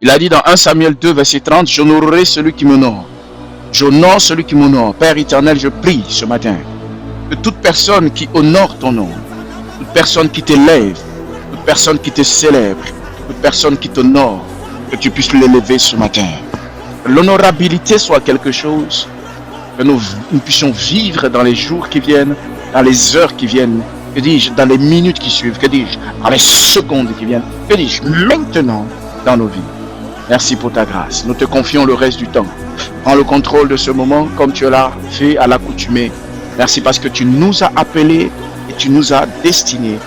Il a dit dans 1 Samuel 2, verset 30, « J'honorerai celui qui m'honore. J'honore celui qui m'honore. » Père éternel, je prie ce matin que toute personne qui honore ton nom, toute personne qui t'élève, toute personne qui te célèbre, toute personne qui t'honore, que tu puisses l'élever ce matin. Que l'honorabilité soit quelque chose que nous puissions vivre dans les jours qui viennent, dans les heures qui viennent, que dis-je, dans les minutes qui suivent, que dis-je, dans les secondes qui viennent, que dis-je, maintenant dans nos vies. Merci pour ta grâce. Nous te confions le reste du temps. Prends le contrôle de ce moment comme tu l'as fait à l'accoutumée. Merci parce que tu nous as appelés et tu nous as destinés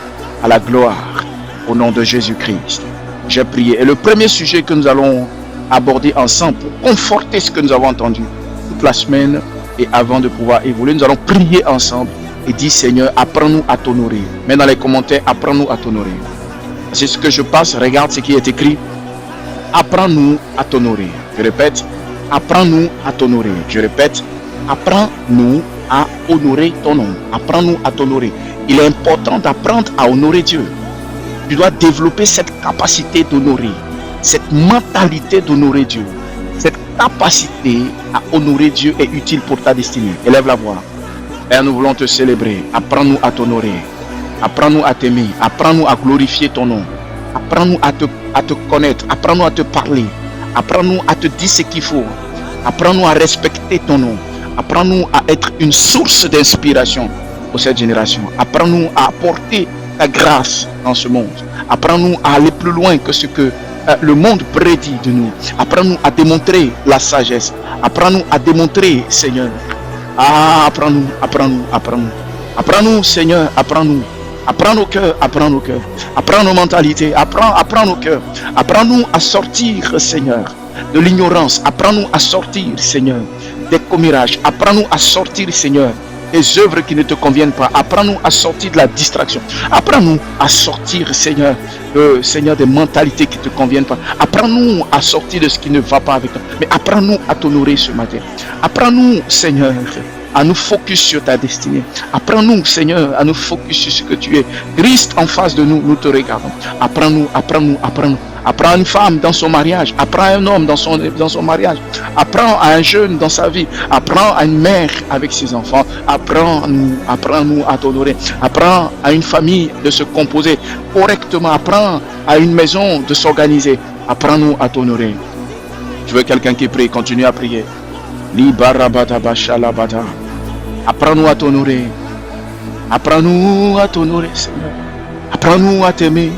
à la gloire au nom de Jésus-Christ. J'ai prié. Et le premier sujet que nous allons aborder ensemble pour conforter ce que nous avons entendu toute la semaine et avant de pouvoir évoluer, nous allons prier ensemble et dire Seigneur, apprends-nous à t'honorer. Mets dans les commentaires, apprends-nous à t'honorer. C'est ce que je passe. Regarde ce qui est écrit. Apprends-nous à t'honorer. Je répète, apprends-nous à t'honorer. Je répète, apprends-nous à honorer ton nom. Apprends-nous à t'honorer. Il est important d'apprendre à honorer Dieu. Tu dois développer cette capacité d'honorer, cette mentalité d'honorer Dieu. Cette capacité à honorer Dieu est utile pour ta destinée. Élève la voix. Père, nous voulons te célébrer. Apprends-nous à t'honorer. Apprends-nous à t'aimer. Apprends-nous à glorifier ton nom. Apprends-nous à te connaître. Apprends-nous à te parler. Apprends-nous à te dire ce qu'il faut. Apprends-nous à respecter ton nom. Apprends-nous à être une source d'inspiration pour cette génération. Apprends-nous à apporter ta grâce dans ce monde. Apprends-nous à aller plus loin que ce que le monde prédit de nous. Apprends-nous à démontrer la sagesse. Apprends-nous à démontrer, Seigneur. Apprends-nous, apprends-nous, apprends-nous. Apprends-nous, Seigneur, apprends-nous. Apprends nos cœurs, apprends nos cœurs. Apprends nos mentalités, apprends nos cœurs. Apprends-nous à sortir, Seigneur, de l'ignorance. Apprends-nous à sortir, Seigneur, des commérages. Apprends-nous à sortir, Seigneur, des œuvres qui ne te conviennent pas. Apprends-nous à sortir de la distraction. Apprends-nous à sortir, Seigneur, Seigneur, des mentalités qui ne te conviennent pas. Apprends-nous à sortir de ce qui ne va pas avec toi. Mais apprends-nous à t'honorer ce matin. Apprends-nous, Seigneur, à nous focus sur ta destinée. Apprends-nous, Seigneur, à nous focus sur ce que tu es. Christ en face de nous, nous te regardons. Apprends-nous, apprends-nous, apprends-nous. Apprends une femme dans son mariage. Apprends un homme dans son mariage. Apprends à un jeune dans sa vie. Apprends à une mère avec ses enfants. Apprends-nous à t'honorer. Apprends à une famille de se composer correctement. Apprends à une maison de s'organiser. Apprends-nous à t'honorer. Je veux quelqu'un qui prie. Continue à prier. Apprends-nous à t'honorer. Apprends-nous à t'honorer, Seigneur. Apprends-nous à t'aimer.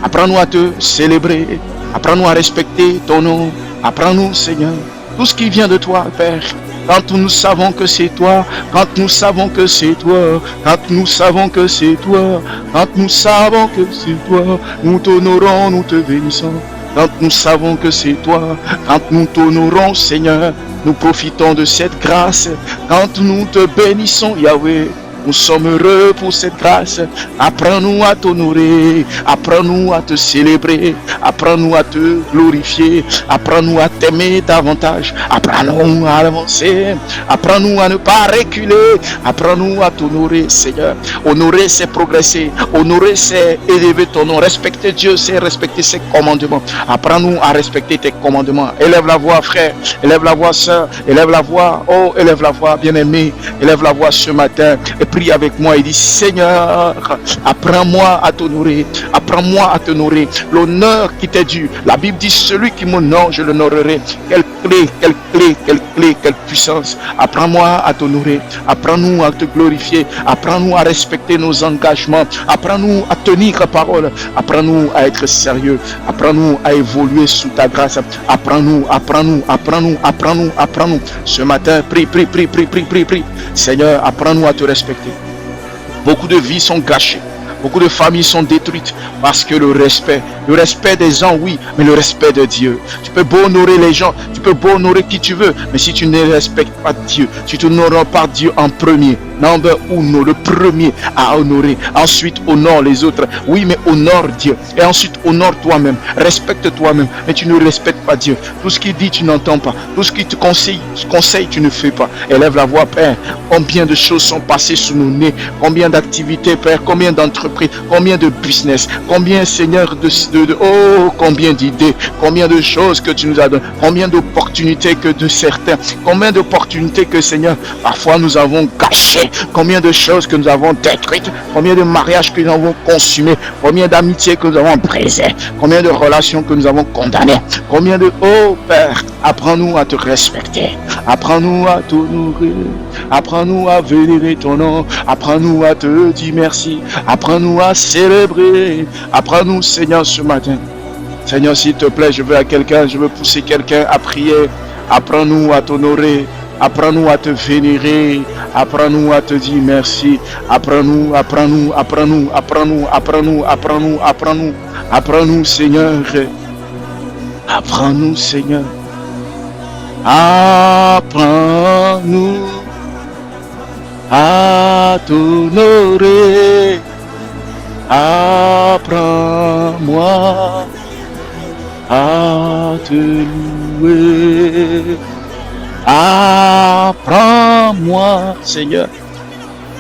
Apprends-nous à te célébrer. Apprends-nous à respecter ton nom. Apprends-nous, Seigneur, tout ce qui vient de toi, Père. Quand nous savons que c'est toi, quand nous savons que c'est toi, quand nous savons que c'est toi, quand nous savons que c'est toi, nous t'honorons, nous te bénissons. Quand nous savons que c'est toi, quand nous t'honorons, Seigneur, nous profitons de cette grâce. Quand nous te bénissons, Yahweh, nous sommes heureux pour cette grâce. Apprends-nous à t'honorer. Apprends-nous à te célébrer. Apprends-nous à te glorifier. Apprends-nous à t'aimer davantage. Apprends-nous à avancer. Apprends-nous à ne pas reculer. Apprends-nous à t'honorer, Seigneur. Honorer, c'est progresser. Honorer, c'est élever ton nom. Respecter Dieu, c'est respecter ses commandements. Apprends-nous à respecter tes commandements. Élève la voix, frère. Élève la voix, sœur. Élève la voix. Oh, élève la voix, bien-aimé. Élève la voix ce matin. Et prie avec moi et dit Seigneur, apprends-moi à t'honorer, apprends-moi à t'honorer, l'honneur qui t'est dû. La Bible dit celui qui m'honore, je l'honorerai. Quelle clé, quelle clé, quelle clé, quelle puissance. Apprends-moi à t'honorer, apprends-nous à te glorifier, apprends-nous à respecter nos engagements, apprends-nous à tenir la parole, apprends-nous à être sérieux, apprends-nous à évoluer sous ta grâce, apprends-nous, apprends-nous, apprends-nous, apprends-nous, apprends-nous. Ce matin, prie. Seigneur, apprends-nous à te respecter. Beaucoup de vies sont gâchées. Beaucoup de familles sont détruites parce que le respect des gens, oui, mais le respect de Dieu. Tu peux beau honorer les gens, tu peux beau honorer qui tu veux, mais si tu ne respectes pas Dieu, si tu n'honores pas Dieu en premier, Number uno, le premier à honorer. Ensuite, honore les autres. Oui, mais honore Dieu. Et ensuite, honore toi-même. Respecte toi-même. Mais tu ne respectes pas Dieu. Tout ce qu'il dit, tu n'entends pas. Tout ce qu'il te conseille, tu ne fais pas. Élève la voix, Père. Combien de choses sont passées sous nos nez? Combien d'activités, Père? Combien d'entreprises? Combien de business? Combien, Seigneur, combien d'idées? Combien de choses que tu nous as données? Combien d'opportunités que de certains? Combien d'opportunités que, Seigneur, parfois nous avons gâchées? Combien de choses que nous avons détruites? Combien de mariages que nous avons consumés? Combien d'amitiés que nous avons brisées? Combien de relations que nous avons condamnées? Combien de... Oh Père, apprends-nous à te respecter. Apprends-nous à t'honorer. Apprends-nous à vénérer ton nom. Apprends-nous à te dire merci. Apprends-nous à célébrer. Apprends-nous, Seigneur, ce matin. Seigneur, s'il te plaît, je veux pousser quelqu'un à prier. Apprends-nous à t'honorer. Apprends-nous à te vénérer. Apprends-nous à te dire merci. Apprends-nous, Seigneur. Apprends-nous, Seigneur. Apprends-nous à t'honorer. Apprends-moi à te louer. Apprends-moi, Seigneur,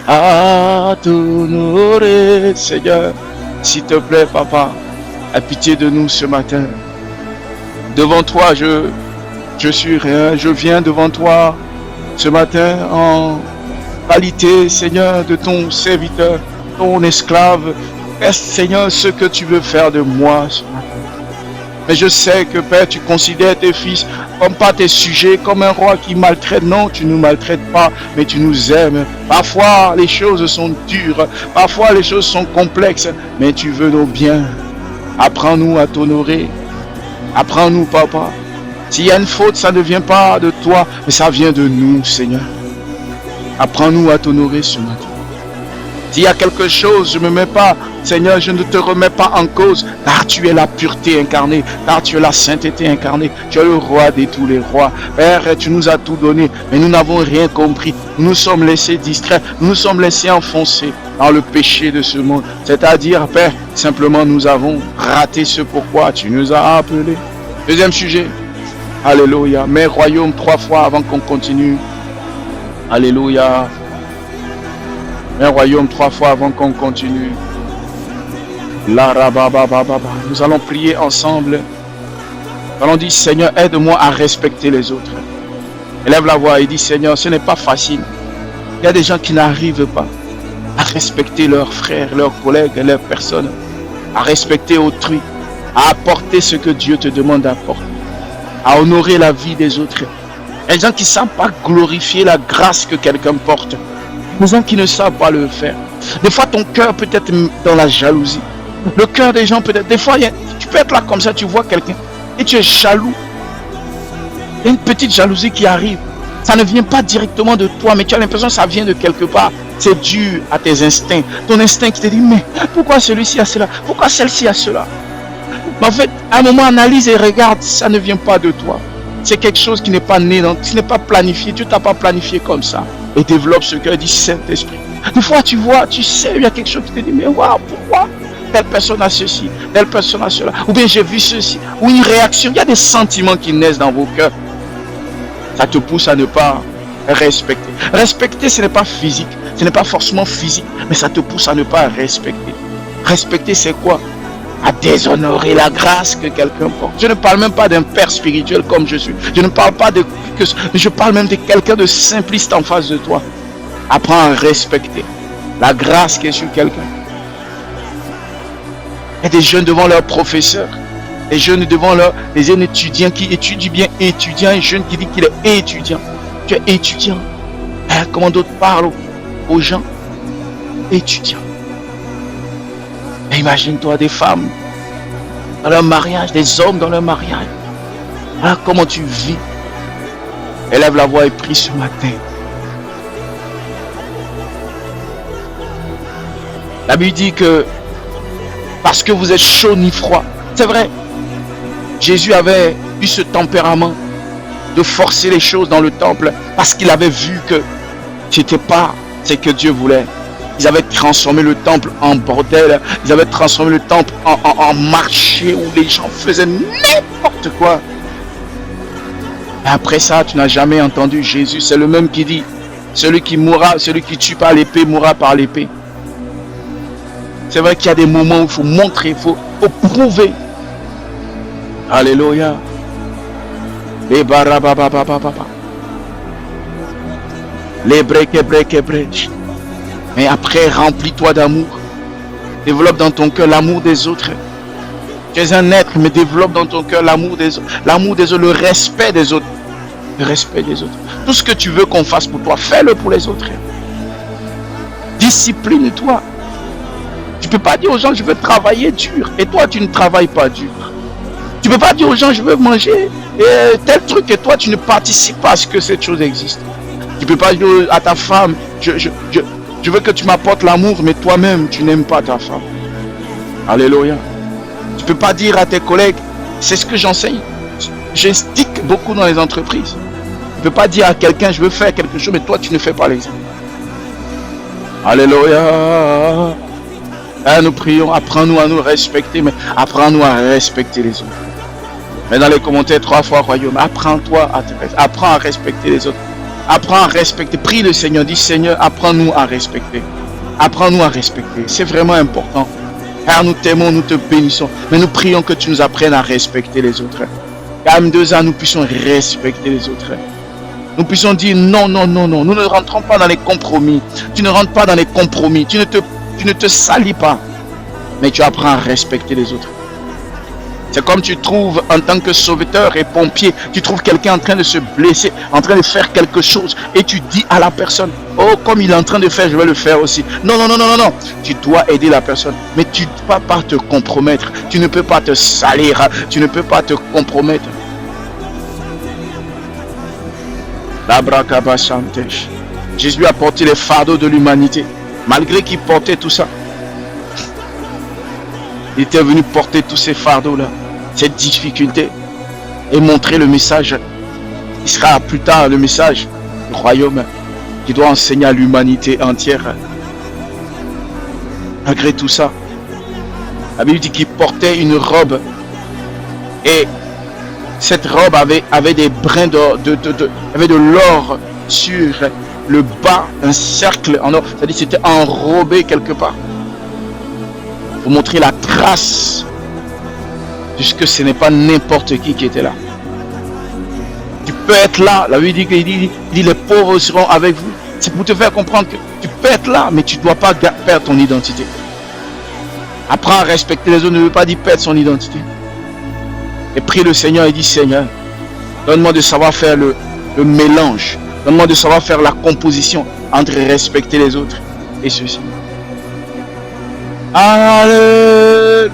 à t'honorer, Seigneur. S'il te plaît, Papa, aie pitié de nous ce matin. Devant toi, je suis rien. Je viens devant toi ce matin en qualité, Seigneur, de ton serviteur, ton esclave. Fais, Seigneur, ce que tu veux faire de moi ce matin. Mais je sais que, Père, tu considères tes fils comme pas tes sujets, comme un roi qui maltraite. Non, tu ne nous maltraites pas, mais tu nous aimes. Parfois, les choses sont dures. Parfois, les choses sont complexes, mais tu veux nos biens. Apprends-nous à t'honorer. Apprends-nous, Papa. S'il y a une faute, ça ne vient pas de toi, mais ça vient de nous, Seigneur. Apprends-nous à t'honorer ce matin. S'il y a quelque chose, je ne me mets pas, Seigneur, je ne te remets pas en cause, car tu es la pureté incarnée, car tu es la sainteté incarnée, tu es le roi de tous les rois. Père, tu nous as tout donné, mais nous n'avons rien compris. Nous nous sommes laissés distraits, nous nous sommes laissés enfoncer dans le péché de ce monde. C'est-à-dire, Père, simplement nous avons raté ce pourquoi tu nous as appelés. Deuxième sujet. Alléluia. Mets royaume 3 fois avant qu'on continue. Alléluia. Un royaume 3 fois avant qu'on continue. Nous allons prier ensemble. Nous allons dire, Seigneur, aide-moi à respecter les autres. Élève la voix et dis, Seigneur, ce n'est pas facile. Il y a des gens qui n'arrivent pas à respecter leurs frères, leurs collègues, leurs personnes, à respecter autrui, à apporter ce que Dieu te demande d'apporter, à honorer la vie des autres. Il y a des gens qui ne savent pas glorifier la grâce que quelqu'un porte. Les gens qui ne savent pas le faire. Des fois, ton cœur peut être dans la jalousie. Le cœur des gens peut être... Des fois, tu peux être là comme ça, tu vois quelqu'un et tu es jaloux. Il y a une petite jalousie qui arrive. Ça ne vient pas directement de toi, mais tu as l'impression que ça vient de quelque part. C'est dû à tes instincts. Ton instinct qui te dit, mais pourquoi celui-ci a cela? Pourquoi celle-ci a cela? Mais en fait, à un moment, analyse et regarde, ça ne vient pas de toi. C'est quelque chose qui n'est pas né, qui n'est pas planifié. Tu ne t'as pas planifié comme ça. Et développe ce cœur du Saint-Esprit. Des fois, tu vois, tu sais, il y a quelque chose qui te dit, mais waouh, pourquoi telle personne a ceci, telle personne a cela, ou bien j'ai vu ceci, ou une réaction. Il y a des sentiments qui naissent dans vos cœurs. Ça te pousse à ne pas respecter. Respecter, ce n'est pas physique, ce n'est pas forcément physique, mais ça te pousse à ne pas respecter. Respecter, c'est quoi? À déshonorer la grâce que quelqu'un porte. Je ne parle même pas d'un père spirituel comme je suis. Je ne parle pas je parle même de quelqu'un de simpliste en face de toi. Apprends à respecter la grâce qui est sur quelqu'un. Il y a des jeunes devant leurs professeurs, des jeunes devant les étudiants qui étudient bien, étudiants, et jeunes qui disent qu'il est étudiant. Tu es étudiant. Hein, comment d'autres parlent aux gens? Étudiants. Imagine-toi des femmes dans leur mariage, des hommes dans leur mariage. Voilà comment tu vis. Élève la voix et prie ce matin. La Bible dit que parce que vous êtes chaud ni froid. C'est vrai. Jésus avait eu ce tempérament de forcer les choses dans le temple parce qu'il avait vu que tu n'étais pas C'est que Dieu voulait. Ils avaient transformé le temple en bordel. Ils avaient transformé le temple en marché où les gens faisaient n'importe quoi. Et après ça, tu n'as jamais entendu Jésus. C'est le même qui dit, celui qui mourra, celui qui tue par l'épée, mourra par l'épée. C'est vrai qu'il y a des moments où il faut montrer, il faut prouver. Alléluia. Les barabababababa. Les break. Mais après, remplis-toi d'amour. Développe dans ton cœur l'amour des autres. Tu es un être, mais développe dans ton cœur l'amour des autres. L'amour des autres, le respect des autres. Le respect des autres. Tout ce que tu veux qu'on fasse pour toi, fais-le pour les autres. Discipline-toi. Tu ne peux pas dire aux gens, je veux travailler dur. Et toi, tu ne travailles pas dur. Tu ne peux pas dire aux gens, je veux manger tel truc. Et toi, tu ne participes pas à ce que cette chose existe. Tu ne peux pas dire à ta femme, je veux que tu m'apportes l'amour, mais toi-même, tu n'aimes pas ta femme. Alléluia. Tu ne peux pas dire à tes collègues, c'est ce que j'enseigne. J'instigue beaucoup dans les entreprises. Tu ne peux pas dire à quelqu'un, je veux faire quelque chose, mais toi, tu ne fais pas l'exemple. Alléluia. Nous prions, apprends-nous à nous respecter, mais apprends-nous à respecter les autres. Mais dans les commentaires, 3 fois royaume, apprends-toi à te respecter, apprends à respecter les autres. Apprends à respecter, prie le Seigneur, dis Seigneur, apprends-nous à respecter. Apprends-nous à respecter, c'est vraiment important. Car nous t'aimons, nous te bénissons, mais nous prions que tu nous apprennes à respecter les autres. Car M2A, nous puissions respecter les autres. Nous puissions dire non, nous ne rentrons pas dans les compromis. Tu ne rentres pas dans les compromis, tu ne te salis pas, mais tu apprends à respecter les autres. C'est comme tu trouves en tant que sauveteur et pompier, tu trouves quelqu'un en train de se blesser, en train de faire quelque chose, et tu dis à la personne, oh, comme il est en train de faire, je vais le faire aussi. Non. Tu dois aider la personne, mais tu ne peux pas te compromettre, tu ne peux pas te salir, tu ne peux pas te compromettre. Jésus a porté les fardeaux de l'humanité, malgré qu'il portait tout ça. Il était venu porter tous ces fardeaux-là, ces difficultés, et montrer le message. Il sera plus tard le message du royaume qui doit enseigner à l'humanité entière. Malgré tout ça, la Bible dit qu'il portait une robe, et cette robe avait des brins avait de l'or sur le bas, un cercle en or, c'est-à-dire c'était enrobé quelque part. Pour montrer la trace, puisque ce n'est pas n'importe qui était là. Tu peux être là, la Bible dit les pauvres seront avec vous. C'est pour te faire comprendre que tu peux être là, mais tu ne dois pas perdre ton identité. Apprends à respecter les autres, ne veut pas dire perdre son identité. Et prie le Seigneur et dis Seigneur, donne-moi de savoir faire le mélange, donne-moi de savoir faire la composition entre respecter les autres et ceci. Alléluia.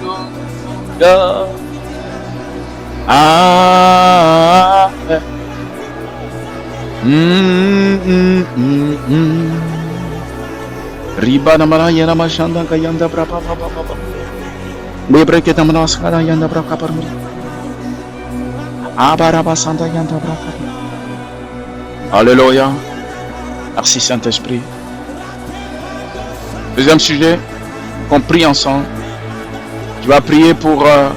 Riba namara yana mashanda kayanda brapa papa. Lebre que tamana skara yanda brapa parmi. Abaraba santa yanda brapa. Alléluia. Merci Saint-Esprit. Deuxième sujet. On prie ensemble. Tu vas prier pour la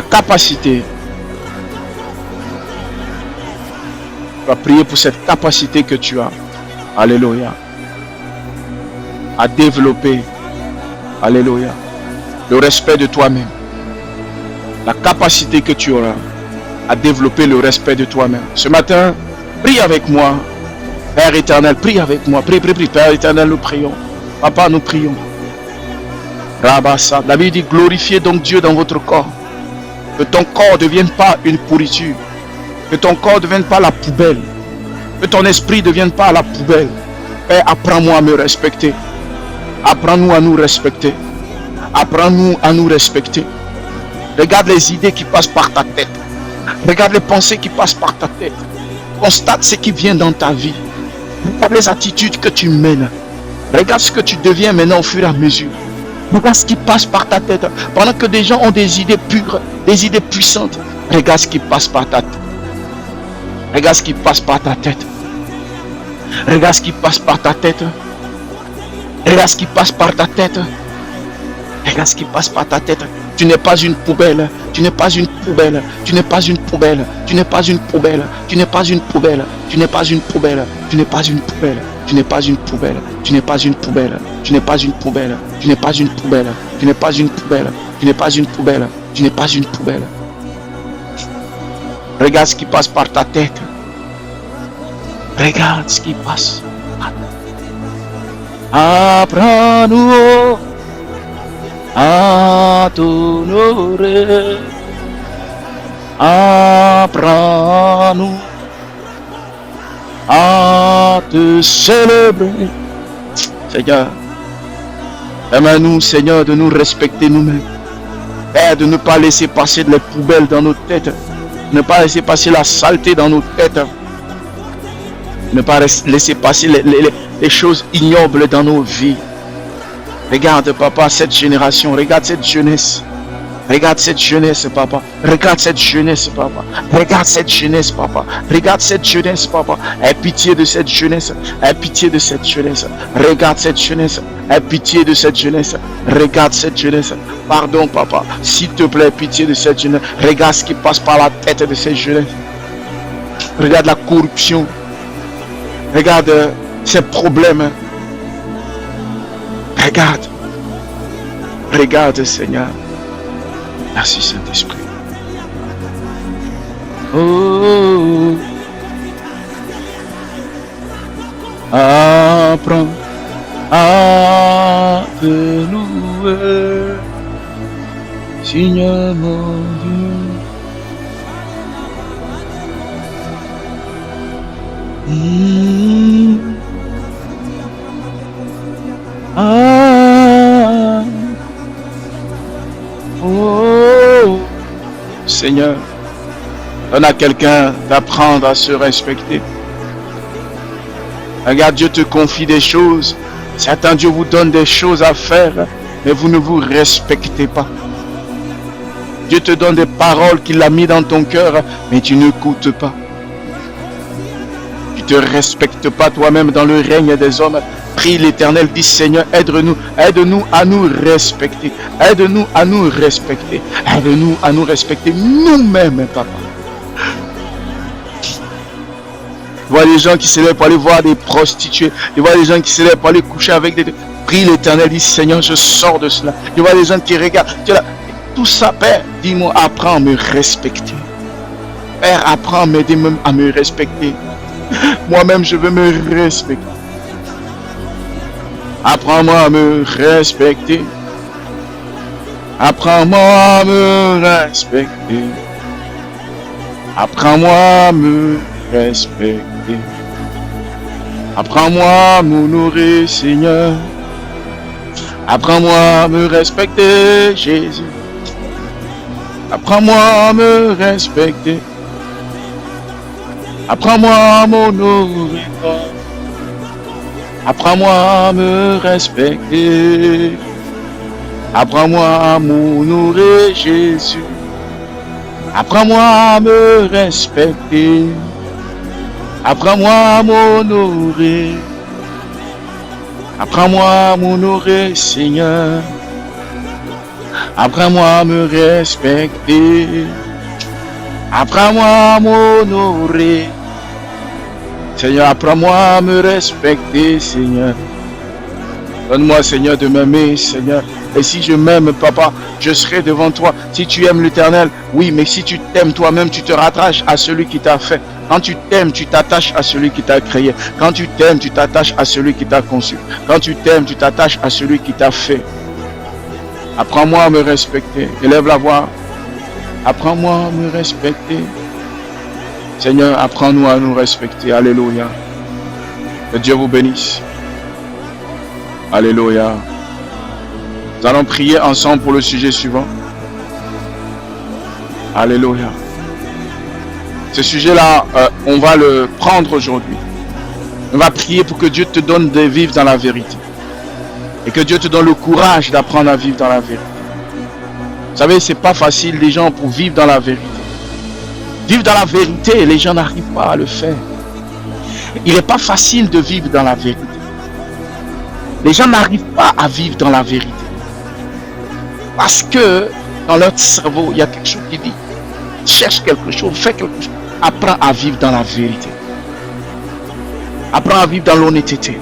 capacité. Tu vas prier pour cette capacité que tu as. Alléluia. À développer. Alléluia. Le respect de toi-même. La capacité que tu auras à développer le respect de toi-même. Ce matin, prie avec moi. Père éternel, prie avec moi. Prie. Père éternel, nous prions. Papa, nous prions. Rabassa. La Bible dit glorifiez donc Dieu dans votre corps. Que ton corps ne devienne pas une pourriture. Que ton corps ne devienne pas la poubelle. Que ton esprit ne devienne pas la poubelle. Père, apprends-moi à me respecter. Apprends-nous à nous respecter. Apprends-nous à nous respecter. Regarde les idées qui passent par ta tête. Regarde les pensées qui passent par ta tête. Constate ce qui vient dans ta vie. Regarde les attitudes que tu mènes. Regarde ce que tu deviens maintenant au fur et à mesure. Regarde ce qui passe par ta tête. Pendant que des gens ont des idées pures, des idées puissantes, regarde ce qui passe par ta tête. Regarde ce qui passe par ta tête. Regarde ce qui passe par ta tête. Regarde ce qui passe par ta tête. Regarde ce qui passe par ta tête. Tu n'es pas une poubelle. Tu n'es pas une poubelle. Tu n'es pas une poubelle. Tu n'es pas une poubelle. Tu n'es pas une poubelle. Tu n'es pas une poubelle. Tu n'es pas une poubelle. Tu n'es pas une poubelle. Tu n'es pas une poubelle. Tu n'es pas une poubelle. Tu n'es pas une poubelle. Tu n'es pas une poubelle. Tu n'es pas une poubelle. Tu n'es pas une poubelle. Regarde ce qui passe par ta tête. Regarde ce qui passe. Apprends-nous à t'honorer. Apprends-nous à te célébrer. Seigneur, aide-nous, Seigneur, de nous respecter nous-mêmes. Aide de ne pas laisser passer les poubelles dans nos têtes. Ne pas laisser passer la saleté dans nos têtes. Ne pas laisser passer les choses ignobles dans nos vies. Regarde, papa, cette génération. Regarde cette jeunesse. Regarde cette jeunesse, papa. Regarde cette jeunesse, papa. Regarde cette jeunesse, papa. Regarde cette jeunesse, papa. Aie pitié de cette jeunesse. Aie pitié de cette jeunesse. Regarde cette jeunesse. Aie pitié de cette jeunesse. Regarde cette jeunesse. Pardon, papa. S'il te plaît, pitié de cette jeunesse. Regarde ce qui passe par la tête de cette jeunesse. Regarde la corruption. Regarde ces problèmes. Regarde. Regarde, Seigneur. Merci, Saint-Esprit. Oh. Apprends à te louer, Seigneur mon Dieu. Oh, Seigneur, donne à quelqu'un d'apprendre à se respecter. Regarde, Dieu te confie des choses. Certains, Dieu vous donne des choses à faire, mais vous ne vous respectez pas. Dieu te donne des paroles qu'il a mis dans ton cœur, mais tu n'écoutes pas. Tu ne te respectes pas toi-même dans le règne des hommes. Prie l'Éternel, dis Seigneur, aide-nous à nous respecter. Aide-nous à nous respecter. Aide-nous à nous respecter nous-mêmes, papa. Tu vois les gens qui se lèvent pour aller voir des prostituées. Tu vois les gens qui se lèvent pour aller coucher avec des... Prie l'Éternel, dis Seigneur, je sors de cela. Tu vois les gens qui regardent. Tout ça, Père, dis-moi, apprends à me respecter. Père, apprends à m'aider même à me respecter. Moi-même, je veux me respecter. Apprends-moi à me respecter. Apprends-moi à me respecter. Apprends-moi à me respecter. Apprends-moi à m'honorer, Seigneur. Apprends-moi à me respecter, Jésus. Apprends-moi à me respecter. Apprends-moi à m'honorer. Apprends-moi à me respecter. Apprends-moi à m'honorer, Jésus. Apprends-moi à me respecter. Apprends-moi à m'honorer. Apprends-moi à m'honorer, Seigneur. Apprends-moi à me respecter. Apprends-moi à m'honorer. Seigneur, apprends-moi à me respecter, Seigneur. Donne-moi, Seigneur, de m'aimer, Seigneur. Et si je m'aime, papa, je serai devant toi. Si tu aimes l'Éternel, oui, mais si tu t'aimes toi-même, tu te rattaches à celui qui t'a fait. Quand tu t'aimes, tu t'attaches à celui qui t'a créé. Quand tu t'aimes, tu t'attaches à celui qui t'a conçu. Quand tu t'aimes, tu t'attaches à celui qui t'a fait. Apprends-moi à me respecter. Élève la voix. Apprends-moi à me respecter. Seigneur, apprends-nous à nous respecter. Alléluia. Que Dieu vous bénisse. Alléluia. Nous allons prier ensemble pour le sujet suivant. Alléluia. Ce sujet-là, on va le prendre aujourd'hui. On va prier pour que Dieu te donne de vivre dans la vérité. Et que Dieu te donne le courage d'apprendre à vivre dans la vérité. Vous savez, c'est pas facile les gens pour vivre dans la vérité. Vivre dans la vérité, les gens n'arrivent pas à le faire. Il n'est pas facile de vivre dans la vérité. Les gens n'arrivent pas à vivre dans la vérité. Parce que dans leur cerveau, il y a quelque chose qui dit, cherche quelque chose, fais quelque chose. Apprends à vivre dans la vérité. Apprends à vivre dans l'honnêteté.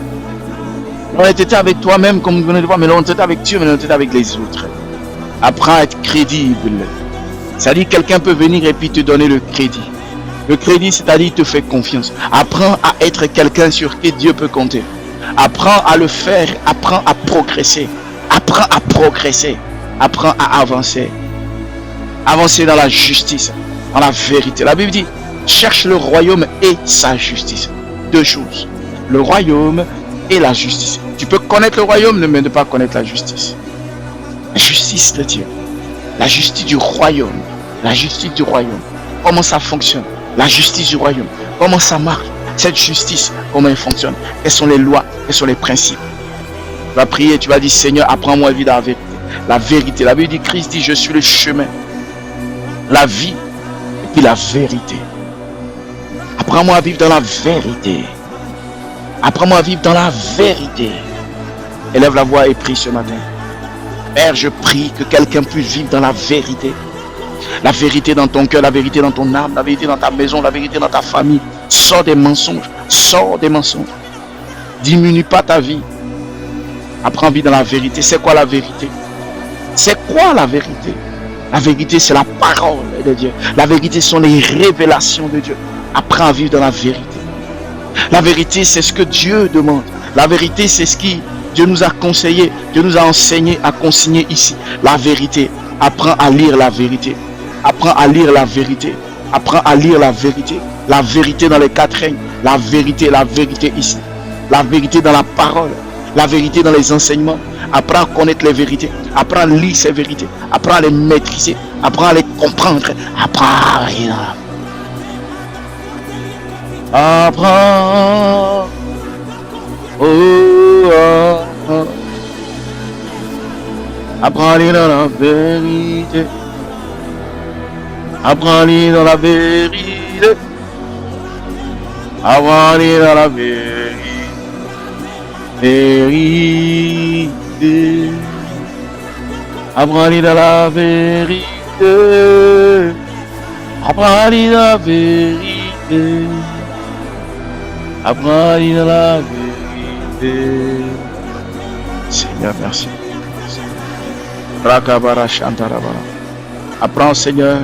L'honnêteté avec toi-même, comme vous venez de voir, mais l'honnêteté avec Dieu, mais l'honnêteté avec les autres. Apprends à être crédible. C'est-à-dire quelqu'un peut venir et puis te donner le crédit. Le crédit, c'est-à-dire il te fait confiance. Apprends à être quelqu'un sur qui Dieu peut compter. Apprends à le faire. Apprends à progresser. Apprends à progresser. Apprends à avancer. Avancer dans la justice, dans la vérité. La Bible dit, cherche le royaume et sa justice. Deux choses. Le royaume et la justice. Tu peux connaître le royaume, mais ne pas connaître la justice. La justice de Dieu. La justice du royaume. La justice du royaume. Comment ça fonctionne? La justice du royaume. Comment ça marche? Cette justice, comment elle fonctionne? Quelles sont les lois? Quels sont les principes? Tu vas prier, tu vas dire, Seigneur, apprends-moi à vivre dans la vérité. La vérité. La Bible dit, Christ dit, je suis le chemin, la vie et puis la vérité. Apprends-moi à vivre dans la vérité. Apprends-moi à vivre dans la vérité. Élève la voix et prie ce matin. Père, je prie que quelqu'un puisse vivre dans la vérité. La vérité dans ton cœur, la vérité dans ton âme, la vérité dans ta maison, la vérité dans ta famille. Sors des mensonges. Sors des mensonges. Diminue pas ta vie. Apprends à vivre dans la vérité. C'est quoi la vérité? C'est quoi la vérité? La vérité, c'est la parole de Dieu. La vérité sont les révélations de Dieu. Apprends à vivre dans la vérité. La vérité, c'est ce que Dieu demande. La vérité, c'est ce qui Dieu nous a conseillé, Dieu nous a enseigné, a consigné ici. La vérité. Apprends à lire la vérité. Apprends à lire la vérité. Apprends à lire la vérité. La vérité dans les quatre règnes. La vérité ici. La vérité dans la parole. La vérité dans les enseignements. Apprends à connaître les vérités. Apprends à lire ces vérités. Apprends à les maîtriser. Apprends à les comprendre. Apprends à lire. Apprends. Apprends à lire dans la vérité. Apprends à lire dans la vérité. Apprends à lire dans la vérité. Apprends à lire dans la vérité. Apprends à lire dans la vérité. Apprends à lire dans la vérité. Seigneur, merci. Apprends, Seigneur.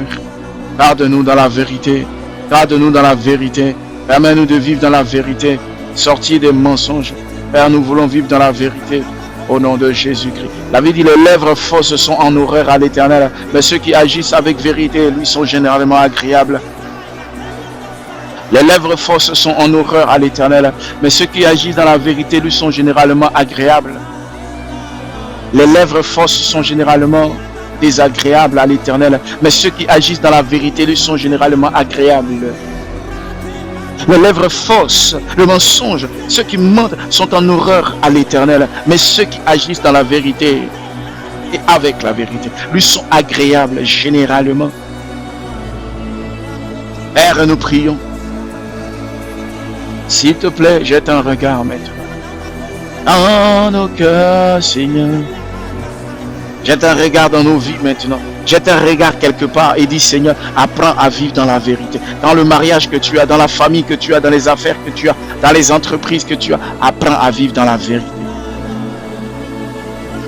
Garde-nous dans la vérité. Garde-nous dans la vérité. Permets-nous de vivre dans la vérité. Sortir des mensonges. Père, nous voulons vivre dans la vérité. Au nom de Jésus-Christ. La Bible dit, les lèvres fausses sont en horreur à l'Éternel. Mais ceux qui agissent avec vérité, lui, sont généralement agréables. Les lèvres fausses sont en horreur à l'Éternel. Mais ceux qui agissent dans la vérité, lui, sont généralement agréables. Les lèvres fausses sont généralement désagréables à l'Éternel. Mais ceux qui agissent dans la vérité, lui, sont généralement agréables. Les lèvres fausses, le mensonge, ceux qui mentent sont en horreur à l'Éternel. Mais ceux qui agissent dans la vérité et avec la vérité, lui, sont agréables généralement. Père, nous prions. S'il te plaît, jette un regard maintenant dans nos cœurs, Seigneur. Jette un regard dans nos vies maintenant. Jette un regard quelque part et dis, Seigneur, apprends à vivre dans la vérité. Dans le mariage que tu as, dans la famille que tu as, dans les affaires que tu as, dans les entreprises que tu as, apprends à vivre dans la vérité.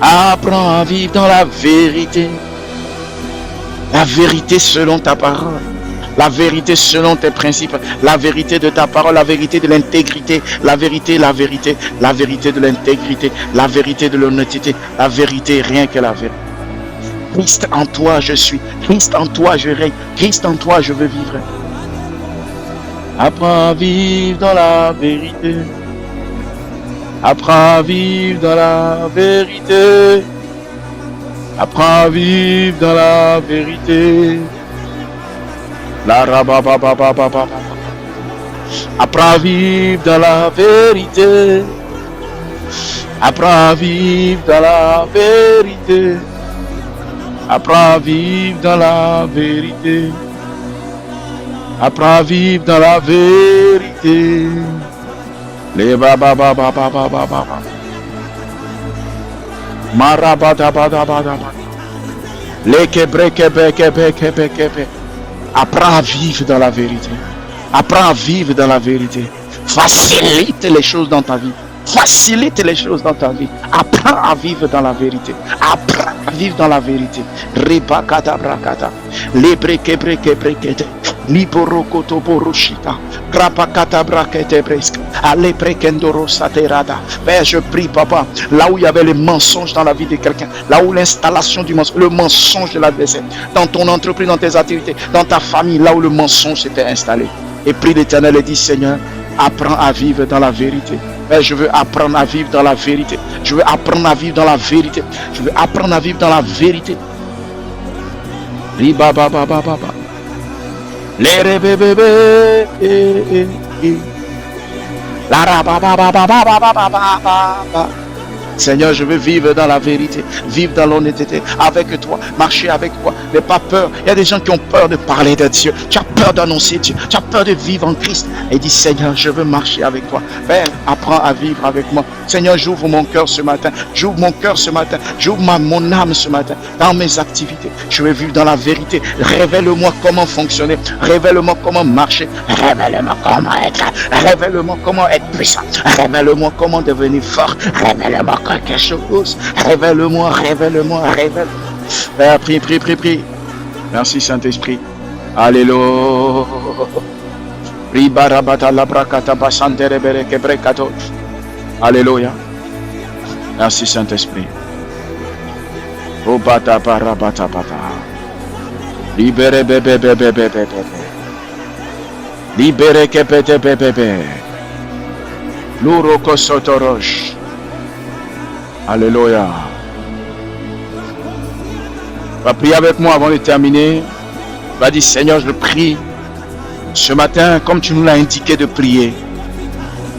Apprends à vivre dans la vérité. La vérité selon ta parole. La vérité selon tes principes. La vérité de ta parole. La vérité de l'intégrité. La vérité, la vérité. La vérité de l'intégrité. La vérité de l'honnêteté. La vérité, rien que la vérité. Christ en toi je suis. Christ en toi je règne. Christ en toi je veux vivre. Apprends à vivre dans la vérité. Apprends à vivre dans la vérité. Apprends à vivre dans la vérité. La rababababababa. Apprends à vivre dans la vérité. Apprends à vivre dans la vérité. Apprends à vivre dans la vérité. Apprends à vivre dans la vérité. Les baba baba baba baba. Marabada bada bada bada. Les kebre kebe kebe kebe kebe. Apprends à vivre dans la vérité. Apprends à vivre dans la vérité. Facilite les choses dans ta vie. Facilite les choses dans ta vie. Apprends à vivre dans la vérité. Apprends à vivre dans la vérité. Rebakata brakata. Lebreke breke brekete. Liborokoto boroshita. Krapakata brakete bresk. Ale brekendoro saterada. Père, je prie, papa, là où il y avait les mensonges dans la vie de quelqu'un, là où l'installation du mensonge, le mensonge de l'adversaire, dans ton entreprise, dans tes activités, dans ta famille, là où le mensonge s'était installé. Et prie l'Éternel et dit, Seigneur, apprends à vivre dans la vérité. Père, je veux apprendre à vivre dans la vérité. Je veux apprendre à vivre dans la vérité. Je veux apprendre à vivre dans la vérité. Riba baba baba baba. Les rebébébé. La raba baba baba baba baba. Seigneur, je veux vivre dans la vérité, vivre dans l'honnêteté, avec toi, marcher avec toi, n'aie pas peur. Il y a des gens qui ont peur de parler de Dieu, tu as peur d'annoncer Dieu, tu as peur de vivre en Christ. Et dis, Seigneur, je veux marcher avec toi. Père, apprends à vivre avec moi. Seigneur, j'ouvre mon cœur ce matin, j'ouvre mon cœur ce matin, j'ouvre mon âme ce matin, dans mes activités. Je veux vivre dans la vérité. Révèle-moi comment fonctionner, révèle-moi comment marcher, révèle-moi comment être, révèle-moi comment être puissant, révèle-moi comment devenir fort, révèle-moi quelque chose, révèle-moi, révèle-moi, révèle. Père, prie, prie, prie, prie. Merci Saint-Esprit. Alléluia. Alléluia. Merci Saint-Esprit. Libérez bébé bébé bébé. Libérez que bébé bébé. L'uroko sotoroche. Alléluia. Va prier avec moi avant de terminer. Va dire, Seigneur, je prie ce matin, comme tu nous l'as indiqué de prier.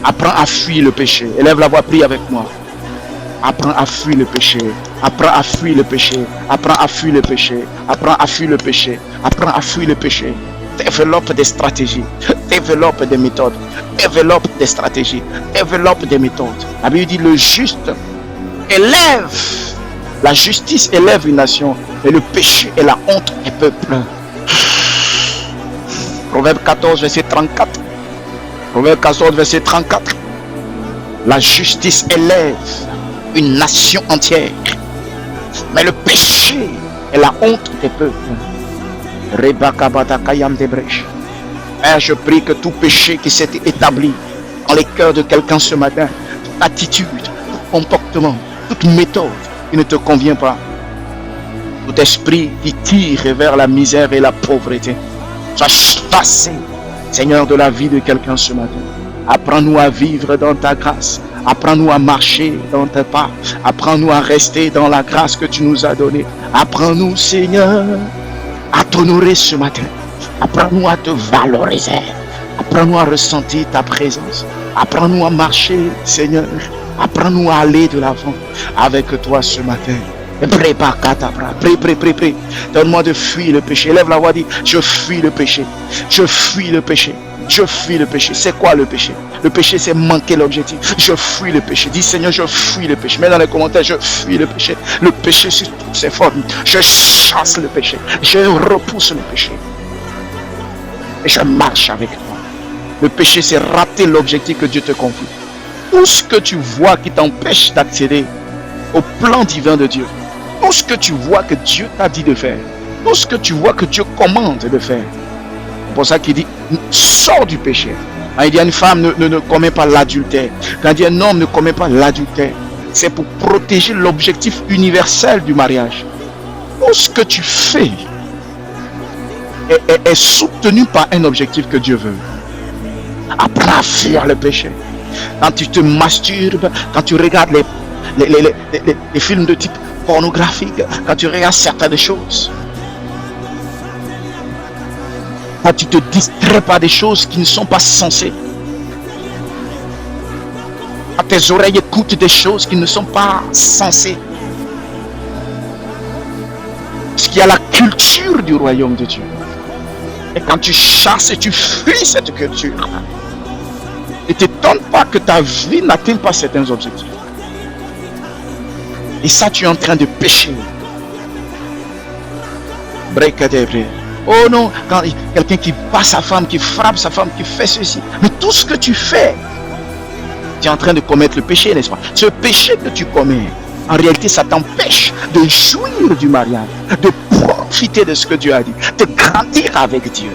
Apprends à fuir le péché. Élève la voix, prie avec moi. Apprends à fuir le péché. Apprends à fuir le péché. Apprends à fuir le péché. Apprends à fuir le péché. Apprends à fuir le péché. Développe des stratégies. Développe des méthodes. Développe des stratégies. Développe des méthodes. La Bible dit, le juste élève, la justice élève une nation, et le péché et la honte des peuples. Proverbe 14, verset 34. Proverbe 14, verset 34. La justice élève une nation entière, mais le péché et la honte des peuples. Père, je prie que tout péché qui s'est établi dans les cœurs de quelqu'un ce matin, toute attitude, tout comportement, toute méthode qui ne te convient pas, tout esprit qui tire vers la misère et la pauvreté, soit chassé, Seigneur, de la vie de quelqu'un ce matin. Apprends-nous à vivre dans ta grâce. Apprends-nous à marcher dans tes pas. Apprends-nous à rester dans la grâce que tu nous as donnée. Apprends-nous, Seigneur, à t'honorer ce matin. Apprends-nous à te valoriser. Apprends-nous à ressentir ta présence. Apprends-nous à marcher, Seigneur. Apprends-nous à aller de l'avant avec toi ce matin. Prépare Katabra. Prie. Donne-moi de fuir le péché. Lève la voix, dis, je fuis le péché. Je fuis le péché. Je fuis le péché. C'est quoi le péché? Le péché, c'est manquer l'objectif. Je fuis le péché. Dis, Seigneur, je fuis le péché. Mets dans les commentaires, je fuis le péché. Le péché sur toutes ses formes. Je chasse le péché. Je repousse le péché. Et je marche avec toi. Le péché, c'est rater l'objectif que Dieu te confie. Tout ce que tu vois qui t'empêche d'accéder au plan divin de Dieu, tout ce que tu vois que Dieu t'a dit de faire, tout ce que tu vois que Dieu commande de faire, c'est pour ça qu'il dit, sors du péché. Quand il dit une femme ne commet pas l'adultère, quand il dit un homme ne commet pas l'adultère, c'est pour protéger l'objectif universel du mariage. Tout ce que tu fais est soutenu par un objectif que Dieu veut. Apprends à fuir le péché. Quand tu te masturbes, quand tu regardes les films de type pornographique, quand tu regardes certaines choses, quand tu te distrais par des choses qui ne sont pas censées, quand tes oreilles écoutent des choses qui ne sont pas censées, parce qu'il y a la culture du royaume de Dieu. Et quand tu chasses et tu fuis cette culture, Ne t'étonne pas que ta vie n'atteigne pas certains objectifs. Et ça, tu es en train de pécher. Oh non, quand quelqu'un qui bat sa femme, qui frappe sa femme, qui fait ceci. Mais tout ce que tu fais, tu es en train de commettre le péché, n'est-ce pas? Ce péché que tu commets, en réalité, ça t'empêche de jouir du mariage, de profiter de ce que Dieu a dit, de grandir avec Dieu.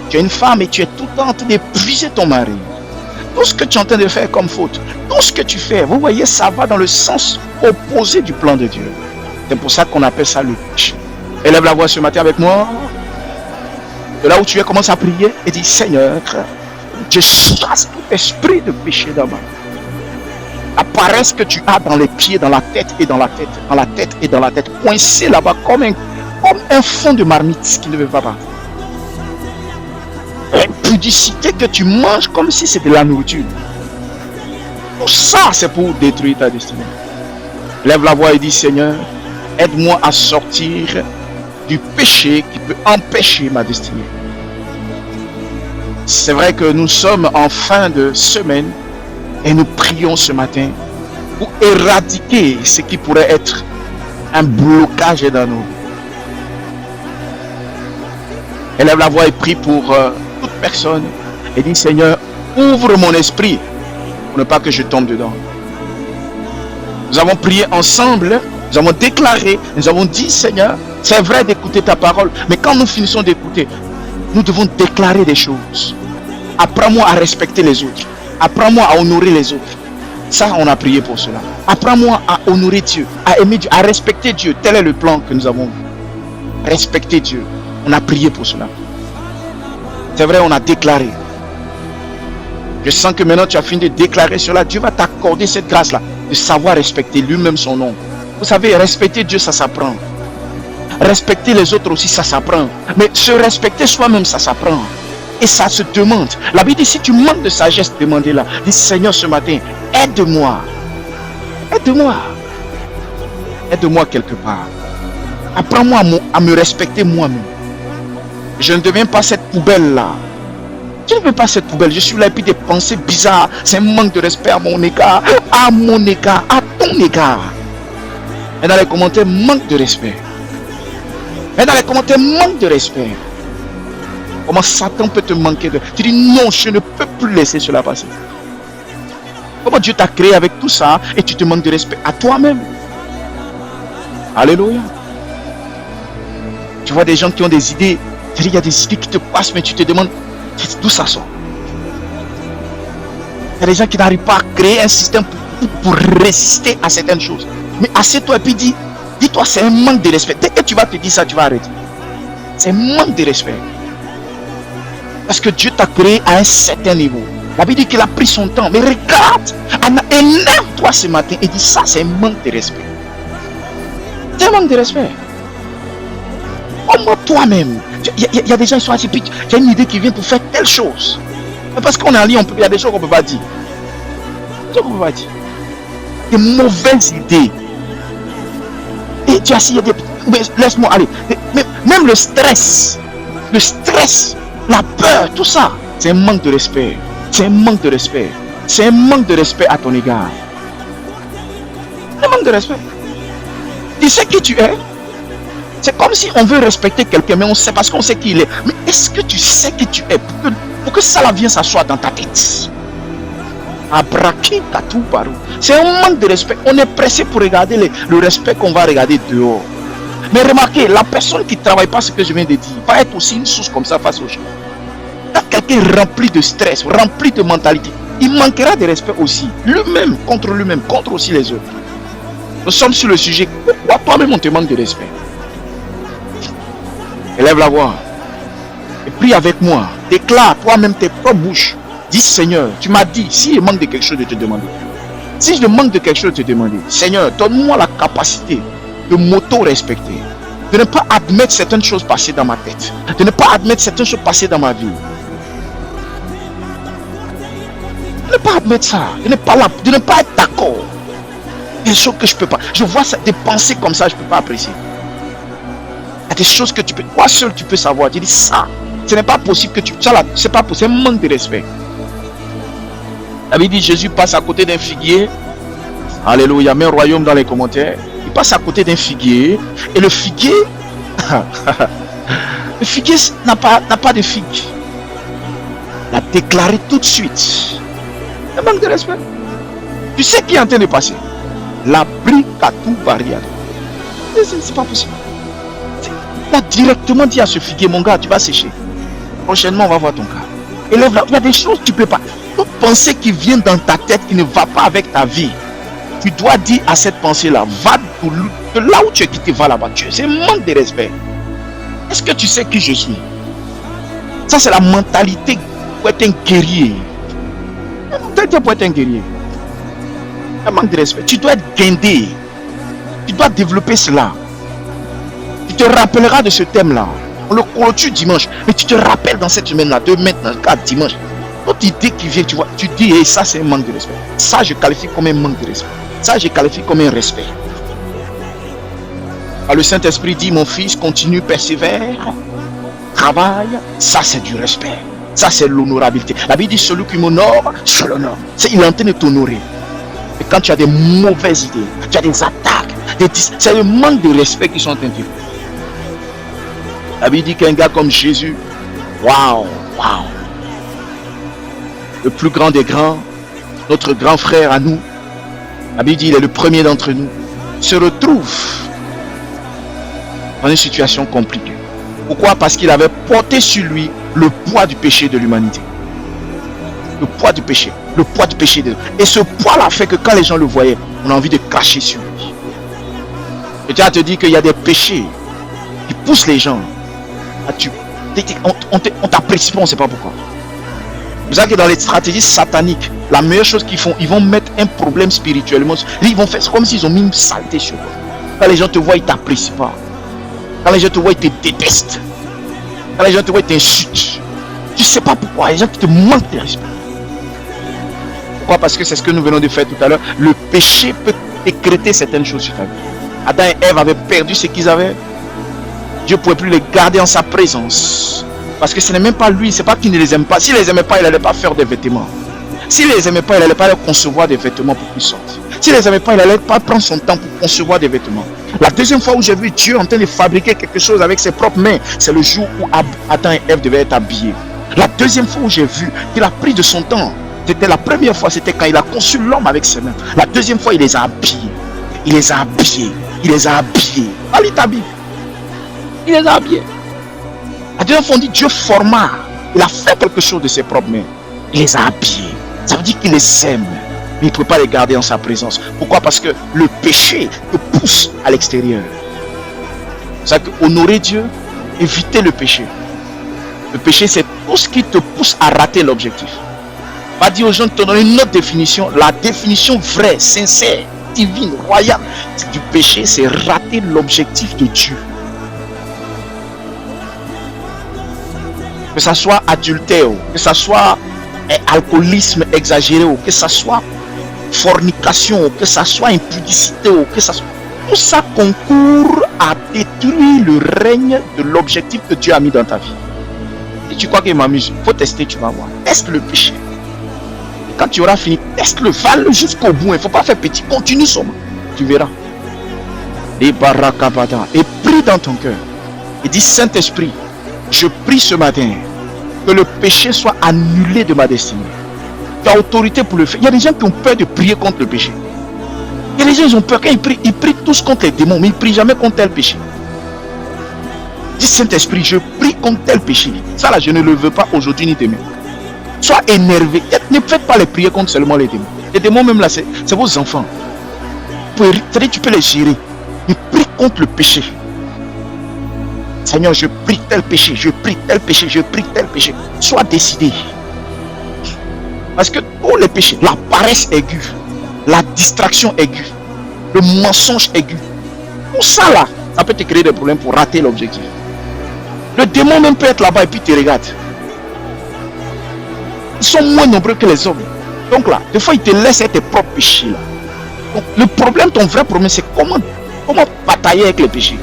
Tu es une femme et tu es tout le temps en train d'épuiser ton mari. Tout ce que tu es en train de faire comme faute, tout ce que tu fais, vous voyez, ça va dans le sens opposé du plan de Dieu. C'est pour ça qu'on appelle ça le péché. Élève la voix ce matin avec moi. De là où tu es, commence à prier et dis, Seigneur, je chasse tout esprit de péché dans ma vie. La paresse que tu as dans les pieds, dans la tête et dans la tête, dans la tête et dans la tête, coincé là-bas comme un fond de marmite qui ne veut pas partir. L'impudicité que tu manges comme si c'était de la nourriture. Tout ça, c'est pour détruire ta destinée. Lève la voix et dis, Seigneur, aide-moi à sortir du péché qui peut empêcher ma destinée. C'est vrai que nous sommes en fin de semaine et nous prions ce matin pour éradiquer ce qui pourrait être un blocage dans nous. Élève la voix et prie pour toute personne et dit, Seigneur, ouvre mon esprit pour ne pas que je tombe dedans. Nous avons prié ensemble, nous avons déclaré, nous avons dit, Seigneur, c'est vrai d'écouter ta parole, mais quand nous finissons d'écouter, nous devons déclarer des choses. Apprends-moi à respecter les autres. Apprends-moi à honorer les autres. Ça, on a prié pour cela. Apprends-moi à honorer Dieu, à aimer Dieu, à respecter Dieu. Tel est le plan que nous avons. Respecter Dieu. On a prié pour cela. C'est vrai, on a déclaré. Je sens que maintenant tu as fini de déclarer cela. Dieu va t'accorder cette grâce-là, de savoir respecter lui-même son nom. Vous savez, respecter Dieu, ça s'apprend. Respecter les autres aussi, ça s'apprend. Mais se respecter soi-même, ça s'apprend. Et ça se demande. La Bible dit, si tu manques de sagesse, demandez-la. Dis, Seigneur, ce matin, aide-moi. Aide-moi. Aide-moi quelque part. Apprends-moi à me respecter moi-même. Je ne deviens pas cette poubelle-là. Je ne veux pas cette poubelle. Je suis là et puis des pensées bizarres. C'est un manque de respect à mon égard, à ton égard. Et dans les commentaires, manque de respect. Et dans les commentaires, manque de respect. Comment Satan peut te manquer de... Tu dis non, je ne peux plus laisser cela passer. Comment Dieu t'a créé avec tout ça et tu te manques de respect à toi-même. Alléluia. Tu vois des gens qui ont des idées. Il y a des idées qui te passent, mais tu te demandes d'où ça sort. Il y a des gens qui n'arrivent pas à créer un système pour résister à certaines choses. Mais assieds-toi et puis dis-toi, c'est un manque de respect. Dès que tu vas te dire ça, tu vas arrêter. C'est un manque de respect. Parce que Dieu t'a créé à un certain niveau. La Bible dit qu'il a pris son temps. Mais regarde, énerve-toi ce matin et dis ça, c'est un manque de respect. C'est un manque de respect. Comment toi-même, il y a des gens qui sont assis, puis tu as une idée qui vient pour faire telle chose. Mais parce qu'on est en ligne, il y a des choses qu'on ne peut pas dire. Des choses qu'on ne peut pas dire. Des mauvaises idées. Et tu as assis, laisse-moi aller. Mais même le stress, la peur, tout ça, c'est un manque de respect. C'est un manque de respect. C'est un manque de respect à ton égard. Un manque de respect. Tu sais qui tu es? C'est comme si on veut respecter quelqu'un, mais on sait parce qu'on sait qui il est. Mais est-ce que tu sais qui tu es pour que ça vienne s'asseoir dans ta tête? C'est un manque de respect. On est pressé pour regarder le respect qu'on va regarder dehors. Mais remarquez, la personne qui ne travaille pas ce que je viens de dire va être aussi une source comme ça face aux gens. Quand quelqu'un rempli de stress, rempli de mentalité, il manquera de respect aussi. Lui-même, contre aussi les autres. Nous sommes sur le sujet. Pourquoi toi-même on te manque de respect? Élève la voix. Et prie avec moi. Déclare toi-même tes propres bouches. Dis Seigneur, tu m'as dit, si je manque de quelque chose de te demander. Si je manque de quelque chose de te demander. Seigneur, donne-moi la capacité de m'auto-respecter. De ne pas admettre certaines choses passer dans ma tête. De ne pas admettre certaines choses passer dans ma vie. De ne pas admettre ça. De ne pas être d'accord. Des choses que je ne peux pas. Je vois ça, des pensées comme ça, je ne peux pas apprécier. Il y a des choses que tu peux, toi seul tu peux savoir. Tu dis ça, ce n'est pas possible que tu, ça là, c'est pas possible, c'est un manque de respect. La Bible dit Jésus passe à côté d'un figuier. Alléluia, mets un royaume dans les commentaires. Il passe à côté d'un figuier. Et le figuier, le figuier n'a pas de figue. Il a déclaré tout de suite. Un manque de respect. Tu sais qui est en train de passer? La bricatou variale. C'est pas possible. Il a directement dit à ce figuier, mon gars, tu vas sécher. Prochainement, on va voir ton cas. Élève là, il y a des choses que tu ne peux pas. Toute pensée qui vient dans ta tête qui ne va pas avec ta vie, tu dois dire à cette pensée-là, va de là où tu es quitté, va là-bas. C'est un manque de respect. Est-ce que tu sais qui je suis? Ça, c'est la mentalité pour être un guerrier. La mentalité pour être un guerrier. Un manque de respect. Tu dois être guindé. Tu dois développer cela. Tu te rappelleras de ce thème-là. On le clôture dimanche. Mais tu te rappelles dans cette semaine-là, de maintenant, dimanche. Toute idée qui vient, tu vois, tu dis, hey, ça c'est un manque de respect. Ça, je qualifie comme un manque de respect. Ça, je qualifie comme un respect. Alors, le Saint-Esprit dit, mon fils, continue, persévère, travaille. Ça, c'est du respect. Ça, c'est l'honorabilité. La Bible dit, celui qui m'honore, je l'honore. Il est en train de t'honorer. Et quand tu as des mauvaises idées, tu as des attaques, c'est le manque de respect qui sont en train de faire. La Bible dit qu'un gars comme Jésus, waouh, waouh, le plus grand des grands, notre grand frère à nous, la Bible dit il est le premier d'entre nous, se retrouve dans une situation compliquée. Pourquoi? Parce qu'il avait porté sur lui le poids du péché de l'humanité. Le poids du péché, le poids du péché. Et ce poids-là fait que quand les gens le voyaient, on a envie de cracher sur lui. Et tu as te dit qu'il y a des péchés qui poussent les gens à tuer. On t'apprécie pas, on ne sait pas pourquoi. Vous savez que dans les stratégies sataniques, la meilleure chose qu'ils font, ils vont mettre un problème spirituellement. Ils vont faire comme s'ils ont mis une saleté sur toi. Quand les gens te voient, ils ne t'apprécient pas. Quand les gens te voient, ils te détestent. Quand les gens te voient, ils t'insultent. Tu ne sais pas pourquoi. Les gens qui te manquent de respect. Pourquoi? Parce que c'est ce que nous venons de faire tout à l'heure. Le péché peut décréter certaines choses sur ta vie. Adam et Ève avaient perdu ce qu'ils avaient. Dieu ne pouvait plus les garder en sa présence. Parce que ce n'est même pas lui, c'est pas qu'il ne les aime pas. S'il ne les aimait pas, il n'allait pas faire des vêtements. S'il ne les aimait pas, il n'allait pas leur concevoir des vêtements pour qu'ils sortent. S'il ne les aimait pas, il n'allait pas prendre son temps pour concevoir des vêtements. La deuxième fois où j'ai vu Dieu en train de fabriquer quelque chose avec ses propres mains, c'est le jour où Adam et Ève devaient être habillés. La deuxième fois où j'ai vu qu'il a pris de son temps, c'était la première fois, c'était quand il a conçu l'homme avec ses mains. La deuxième fois, il les a habillés. Il les a habillés. Il les a habillés. Allez, t'habille. Il les a habillés. La deuxième fois, on dit Dieu forma. Il a fait quelque chose de ses propres mains. Il les a habillés. Ça veut dire qu'il les aime. Mais il ne peut pas les garder en sa présence. Pourquoi? Parce que le péché te pousse à l'extérieur. C'est ça que honorer Dieu, éviter le péché. Le péché, c'est tout ce qui te pousse à rater l'objectif. Va dire aux gens de te donner une autre définition. La définition vraie, sincère, divine, royale du péché, c'est rater l'objectif de Dieu. Que ça soit adultère, que ça soit alcoolisme exagéré, que ça soit fornication, que ça soit impudicité, que ça soit... Tout ça concourt à détruire le règne de l'objectif que Dieu a mis dans ta vie. Si tu crois qu'il m'amuse, il faut tester, tu vas voir. Teste le péché. Et quand tu auras fini, teste-le, va-le jusqu'au bout. Il ne faut pas faire petit, continue seulement. Tu verras. Et barakabada. Et prie dans ton cœur. Et dis, Saint-Esprit, je prie ce matin que le péché soit annulé de ma destinée. Tu as autorité pour le faire. Il y a des gens qui ont peur de prier contre le péché. Il y a des gens qui ont peur quand ils prient tous contre les démons, mais ils ne prient jamais contre tel péché. Dis Saint-Esprit, je prie contre tel péché. Ça là, je ne le veux pas aujourd'hui ni demain. Sois énervé. Ne faites pas les prières contre seulement les démons. Les démons même là, c'est vos enfants. Tu peux les gérer. Mais prie contre le péché. Seigneur, je prie tel péché, je prie tel péché, je prie tel péché. Sois décidé. Parce que tous les péchés, la paresse aiguë, la distraction aiguë, le mensonge aigu, tout ça là, ça peut te créer des problèmes pour rater l'objectif. Le démon même peut être là-bas et puis te regarde. Ils sont moins nombreux que les hommes. Donc là, des fois, ils te laissent être tes propres péchés là. Donc, le problème, ton vrai problème, c'est comment batailler avec les péchés.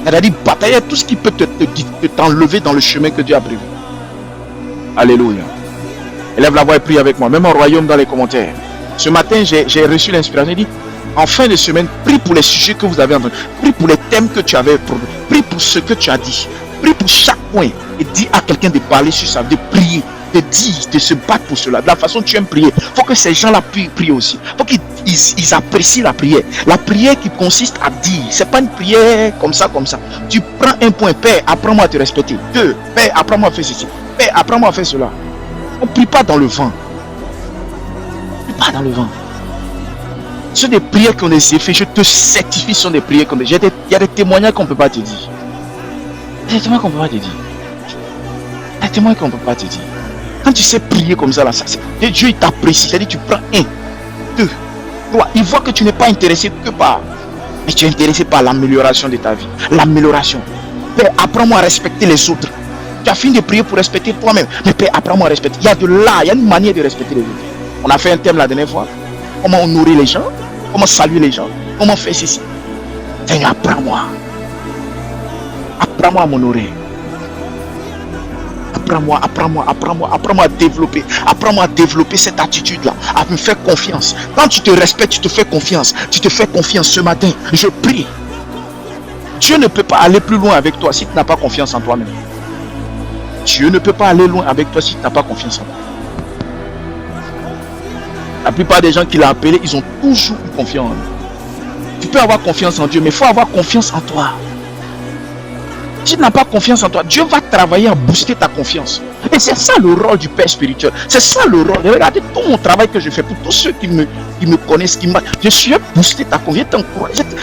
C'est-à-dire batailler tout ce qui peut t'enlever dans le chemin que Dieu a prévu. Alléluia. Élève la voix et prie avec moi. Même en royaume dans les commentaires. Ce matin, j'ai reçu l'inspiration. Il dit, en fin de semaine, prie pour les sujets que vous avez entendus. Prie pour les thèmes que tu avais produits. Prie pour ce que tu as dit. Prie pour chaque point. Et dis à quelqu'un de parler sur ça, de prier, de dire, de se battre pour cela. De la façon dont tu aimes prier. Il faut que ces gens-là prient aussi. Il faut qu'ils apprécient la prière. La prière qui consiste à dire. Ce n'est pas une prière comme ça, comme ça. Tu prends un point. Père, apprends-moi à te respecter. 2. Père, apprends-moi à faire ceci. Père, apprends-moi à faire cela. On ne prie pas dans le vent. On ne prie pas dans le vent. Ce sont des prières qu'on a essayé de faire. Je te certifie, ce sont des prières qu'on a essayé. Il y a des témoignages qu'on ne peut pas te dire. Il y a des témoignages qu'on ne peut pas te dire. Il y a des témoignages qu'on ne peut pas te dire. Quand tu sais prier comme ça, là, Dieu il t'apprécie. C'est-à-dire tu prends 1, 2, 3. Il voit que tu n'es pas intéressé que par. Mais tu es intéressé par l'amélioration de ta vie. L'amélioration. Père, apprends-moi à respecter les autres. Tu as fini de prier pour respecter toi-même. Mais Père, apprends-moi à respecter. Il y a de là, il y a une manière de respecter les autres. On a fait un thème la dernière fois. Comment honorer les gens. Comment saluer les gens. Comment faire ceci. Seigneur, apprends-moi. Apprends-moi à m'honorer. Apprends-moi à développer. Apprends-moi à développer cette attitude-là. À me faire confiance. Quand tu te respectes, tu te fais confiance. Tu te fais confiance ce matin. Je prie. Dieu ne peut pas aller plus loin avec toi si tu n'as pas confiance en toi-même. Dieu ne peut pas aller loin avec toi si tu n'as pas confiance en toi. La plupart des gens qui l'ont appelé, ils ont toujours eu confiance en lui. Tu peux avoir confiance en Dieu, mais il faut avoir confiance en toi. Si tu n'as pas confiance en toi, Dieu va travailler à booster ta confiance. Et c'est ça le rôle du Père spirituel. C'est ça le rôle. Regardez tout mon travail que je fais pour tous ceux qui me connaissent, je suis boosté ta confiance.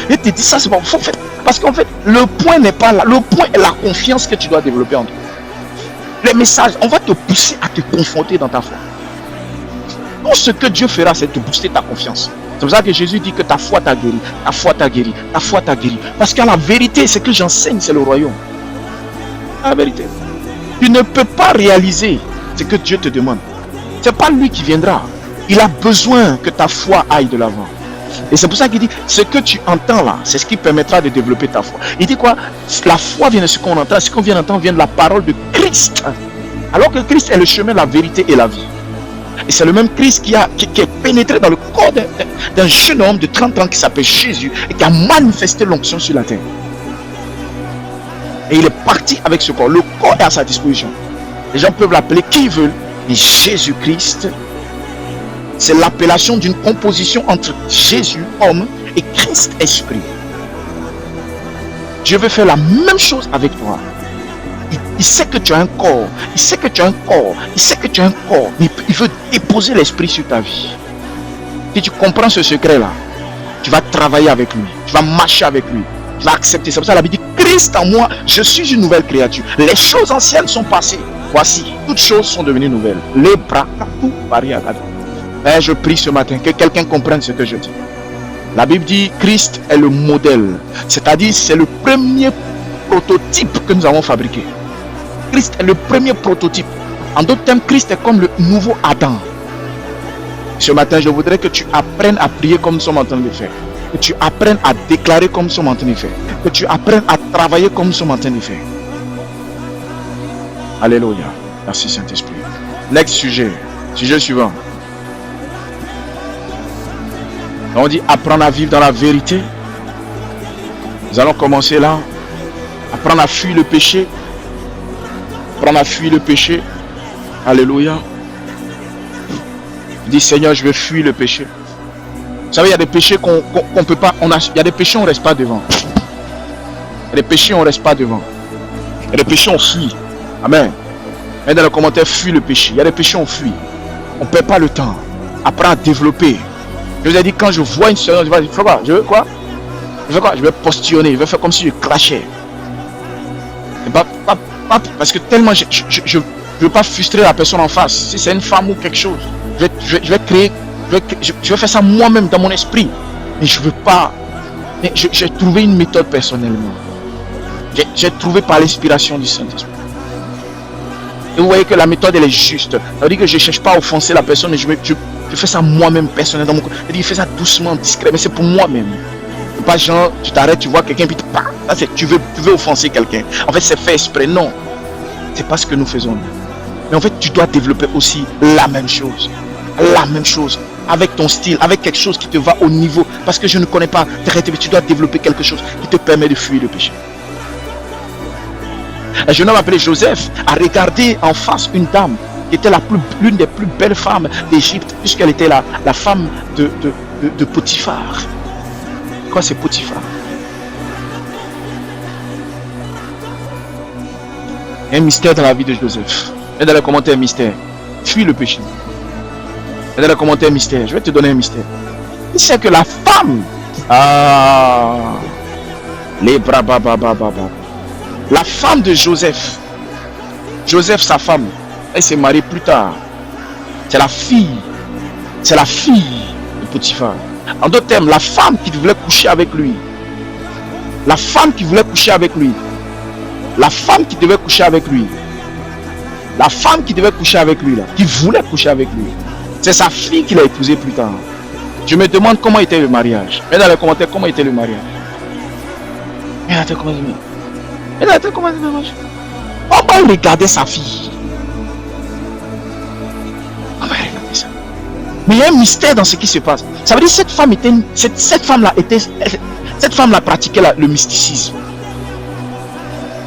Je te dis ça, c'est bon. Faut faire. Parce qu'en fait, le point n'est pas là. Le point est la confiance que tu dois développer en toi. Les messages, on va te pousser à te confronter dans ta foi. Tout ce que Dieu fera, c'est te booster ta confiance. C'est pour ça que Jésus dit que ta foi t'a guéri. Ta foi t'a guéri. Ta foi t'a guéri. Parce que la vérité, c'est que j'enseigne, c'est le royaume. La vérité. Tu ne peux pas réaliser ce que Dieu te demande. Ce n'est pas lui qui viendra. Il a besoin que ta foi aille de l'avant. Et c'est pour ça qu'il dit, ce que tu entends là, c'est ce qui permettra de développer ta foi. Il dit quoi? La foi vient de ce qu'on entend. Ce qu'on vient d'entendre vient de la parole de Christ. Alors que Christ est le chemin, la vérité et la vie. Et c'est le même Christ qui est pénétré dans le corps d'un jeune homme de 30 ans qui s'appelle Jésus et qui a manifesté l'onction sur la terre. Et il est parti avec ce corps. Le corps est à sa disposition. Les gens peuvent l'appeler qui ils veulent. Mais Jésus-Christ, c'est l'appellation d'une composition entre Jésus, homme, et Christ, esprit. Je veux faire la même chose avec toi. Il sait que tu as un corps. Il sait que tu as un corps. Il sait que tu as un corps. Mais il veut déposer l'esprit sur ta vie. Si tu comprends ce secret-là, tu vas travailler avec lui. Tu vas marcher avec lui. Tu vas accepter. C'est pour ça que la Bible dit, Christ en moi, je suis une nouvelle créature. Les choses anciennes sont passées. Voici, toutes choses sont devenues nouvelles. Les bras, tout varie à la. Je prie ce matin que quelqu'un comprenne ce que je dis. La Bible dit, Christ est le modèle. C'est-à-dire, c'est le premier prototype que nous avons fabriqué. Christ est le premier prototype. En d'autres termes, Christ est comme le nouveau Adam. Ce matin, je voudrais que tu apprennes à prier comme nous sommes en train de faire. Que tu apprennes à déclarer comme nous sommes en train de faire. Que tu apprennes à travailler comme nous sommes en train de faire. Alléluia. Merci Saint-Esprit. Next sujet. Sujet suivant. On dit apprendre à vivre dans la vérité. Nous allons commencer là. Apprendre à fuir le péché. Apprendre à fuir le péché. Alléluia. Dis Seigneur, je veux fuir le péché. Vous savez, il y a des péchés qu'on peut pas. Il y a des péchés, on ne reste pas devant. Il y a des péchés, on ne reste pas devant. Il y a des péchés, on fuit. Amen. Et dans les commentaires, fuis le péché. Il y a des péchés, on fuit. On ne perd pas le temps. Apprends à développer. Je vous ai dit, quand je vois une situation, je vais dire, quoi? Je veux quoi? Je veux quoi? Je vais postillonner. Je vais faire comme si je crachais. Parce que tellement je ne veux pas frustrer la personne en face. Si c'est une femme ou quelque chose, je vais créer. Je vais faire ça moi-même dans mon esprit. Mais je ne veux pas. J'ai trouvé une méthode personnellement. J'ai trouvé par l'inspiration du Saint-Esprit. Et vous voyez que la méthode elle est juste. Ça veut dire que je ne cherche pas à offenser la personne, mais je fais ça moi-même personnellement dans mon corps. Je fais ça doucement, discret, mais c'est pour moi-même. C'est pas genre, tu t'arrêtes, tu vois quelqu'un, puis tu veux offenser quelqu'un. En fait, c'est fait exprès. Non. C'est pas ce que nous faisons. Mais en fait, tu dois développer aussi la même chose. La même chose. Avec ton style, avec quelque chose qui te va au niveau. Parce que je ne connais pas. Tu dois développer quelque chose qui te permet de fuir le péché. Un jeune homme appelé Joseph a regardé en face une dame qui était l'une des plus belles femmes d'Égypte, puisqu'elle était la femme de Potiphar. Quoi, c'est Potiphar? Il y a un mystère dans la vie de Joseph. Et dans les commentaires, mystère. Fuis le péché. Et dans les commentaires, mystère. Je vais te donner un mystère. Il sait que la femme. Les bras, la femme de Joseph. Joseph, sa femme. Elle s'est mariée plus tard. C'est la fille. C'est la fille de Potiphar. En d'autres termes, la femme qui voulait coucher avec lui. La femme qui voulait coucher avec lui. La femme qui devait coucher avec lui. La femme qui devait coucher avec lui, là, qui voulait coucher avec lui. C'est sa fille qu'il a épousée plus tard. Je me demande comment était le mariage. Mets dans les commentaires comment était le mariage. Mets dans les commentaires. Mets dans les commentaires. Comment il regardait sa fille. Comment il regardait ça. Mais il y a un mystère dans ce qui se passe. Ça veut dire que cette femme était, cette femme-là pratiquait le mysticisme.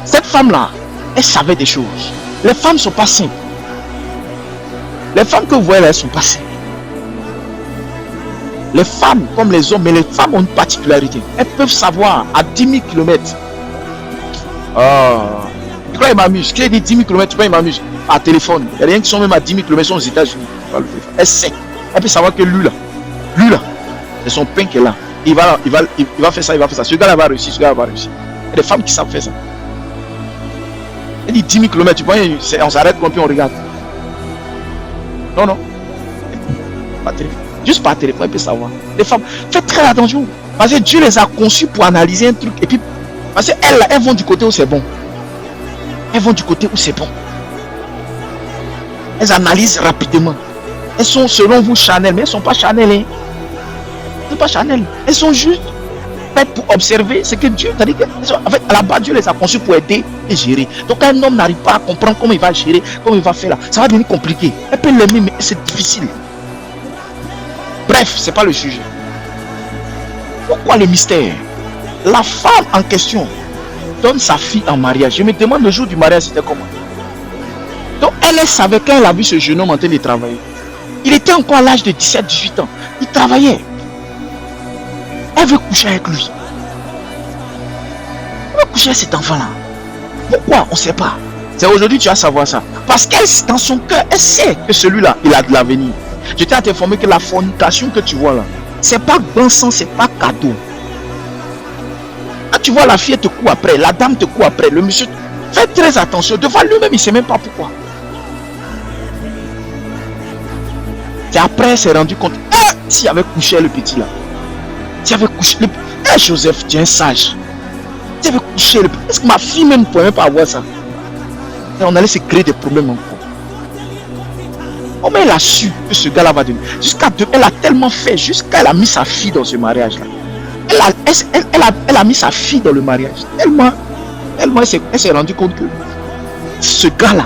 Cette femme-là, elle savait des choses. Les femmes ne sont pas simples. Les femmes que vous voyez là, elles sont pas simples. Les femmes, comme les hommes, mais les femmes ont une particularité. Elles peuvent savoir à 10 000 km. Tu crois qu'il m'amuse? Qui a dit 10 000 km, tu crois qu'il m'amuse? À téléphone. Il y a des gens qui sont même à 10 000 km, sont aux États-Unis. Elle sait. Elle peut savoir que lui là, c'est son pain qui est là. Il va faire ça, il va faire ça. Ce gars-là va réussir, ce gars-là va réussir. Il y a des femmes qui savent faire ça. Elle dit 10 000 km, tu vois, on s'arrête quand on regarde. Non. Pas téléphone. Juste par téléphone, elle peut savoir. Les femmes, faites très attention. Parce que Dieu les a conçues pour analyser un truc. Et puis, parce qu'elles vont du côté où c'est bon. Elles vont du côté où c'est bon. Elles analysent rapidement. Elles sont selon vous Chanel, mais elles ne sont pas Chanel. Elles ne sont pas Chanel. Elles sont juste faites pour observer ce que Dieu t'a dit. En fait, à la base, Dieu les a conçues pour aider et gérer. Donc, un homme n'arrive pas à comprendre comment il va gérer, comment il va faire là. Ça va devenir compliqué. Elle peut l'aimer, mais c'est difficile. Bref, c'est pas le sujet. Pourquoi le mystère? La femme en question donne sa fille en mariage. Je me demande le jour du mariage, c'était comment? Donc, elle savait quand elle a vu ce jeune homme en train de travailler. Il était encore à l'âge de 17-18 ans. Il travaillait. Elle veut coucher avec lui. Elle veut coucher avec cet enfant-là. Pourquoi? On ne sait pas. C'est aujourd'hui que tu vas savoir ça. Parce qu'elle, dans son cœur, elle sait que celui-là, il a de l'avenir. Je t'ai informé que la fornication que tu vois là, c'est pas bon sens, c'est pas cadeau. Quand tu vois la fille te court après, la dame te court après, le monsieur, fais très attention. Devant lui-même, il ne sait même pas pourquoi. C'est après, il s'est rendu compte, s'il avait couché le petit là, s'il avait couché le petit, Joseph, tu es un sage. S'il avait couché le petit, est-ce que ma fille même ne pouvait même pas avoir ça? Et on allait se créer des problèmes encore. Comment elle a su que ce gars-là va devenir? Elle a tellement fait, jusqu'à elle a mis sa fille dans ce mariage-là. Elle a mis sa fille dans le mariage. Tellement elle s'est rendue compte que ce gars-là,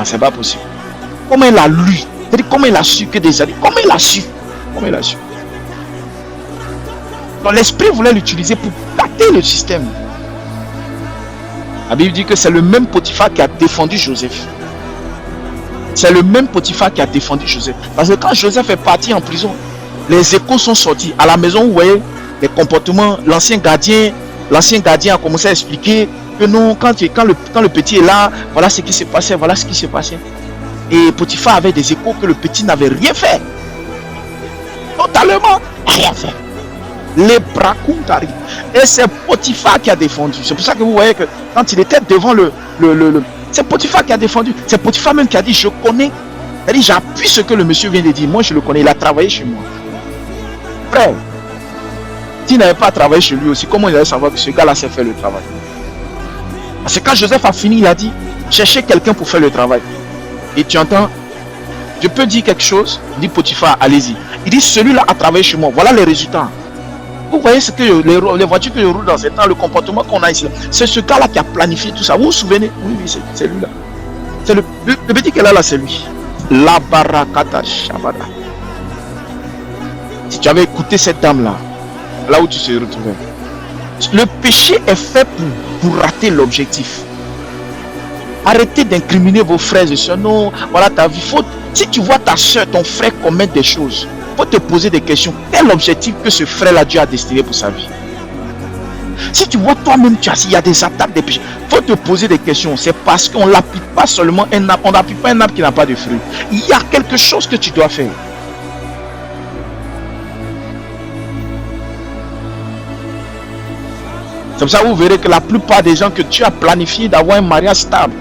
c'est pas possible. Comment elle a lu? C'est-à-dire comment elle a su que des années? Comment elle a su? Donc l'esprit voulait l'utiliser pour gâter le système. La Bible dit que c'est le même Potiphar qui a défendu Joseph. C'est le même Potiphar qui a défendu Joseph. Parce que quand Joseph est parti en prison, les échos sont sortis. À la maison, vous voyez les comportements, l'ancien gardien a commencé à expliquer que non, quand le petit est là, voilà ce qui s'est passé, Et Potiphar avait des échos que le petit n'avait rien fait. Totalement rien fait. Les bras arrivent. Et c'est Potiphar qui a défendu. C'est pour ça que vous voyez que quand il était devant c'est Potiphar qui a défendu. C'est Potiphar même qui a dit, je connais. Il a dit, j'appuie ce que le monsieur vient de dire. Moi, je le connais. Il a travaillé chez moi. Frère, s'il n'avait pas travaillé chez lui aussi, comment il allait savoir que ce gars-là sait faire le travail? Parce que quand Joseph a fini, il a dit, cherchez quelqu'un pour faire le travail. Et tu entends, je peux dire quelque chose? Il dit Potiphar, allez-y. Il dit, celui-là a travaillé chez moi. Voilà les résultats. Vous voyez ce que les voitures que je roule dans ces temps, le comportement qu'on a ici, c'est ce gars-là qui a planifié tout ça. Vous vous souvenez? Oui, c'est lui-là. C'est le petit qu'elle a là, c'est lui. La barakata shabada. Si tu avais écouté cette dame-là, là où tu se retrouvais, le péché est fait pour rater l'objectif. Arrêtez d'incriminer vos frères et sœurs. Non, voilà ta vie. Si tu vois ta soeur, ton frère commettre des choses, il faut te poser des questions. Quel objectif que ce frère-là Dieu a destiné pour sa vie? Si tu vois toi-même, il y a des attaques, des péchés, il faut te poser des questions. C'est parce qu'on n'applique pas seulement un arbre, on n'applique pas un arbre qui n'a pas de fruits. Il y a quelque chose que tu dois faire. C'est pour ça que vous verrez que la plupart des gens que tu as planifié d'avoir un mariage stable,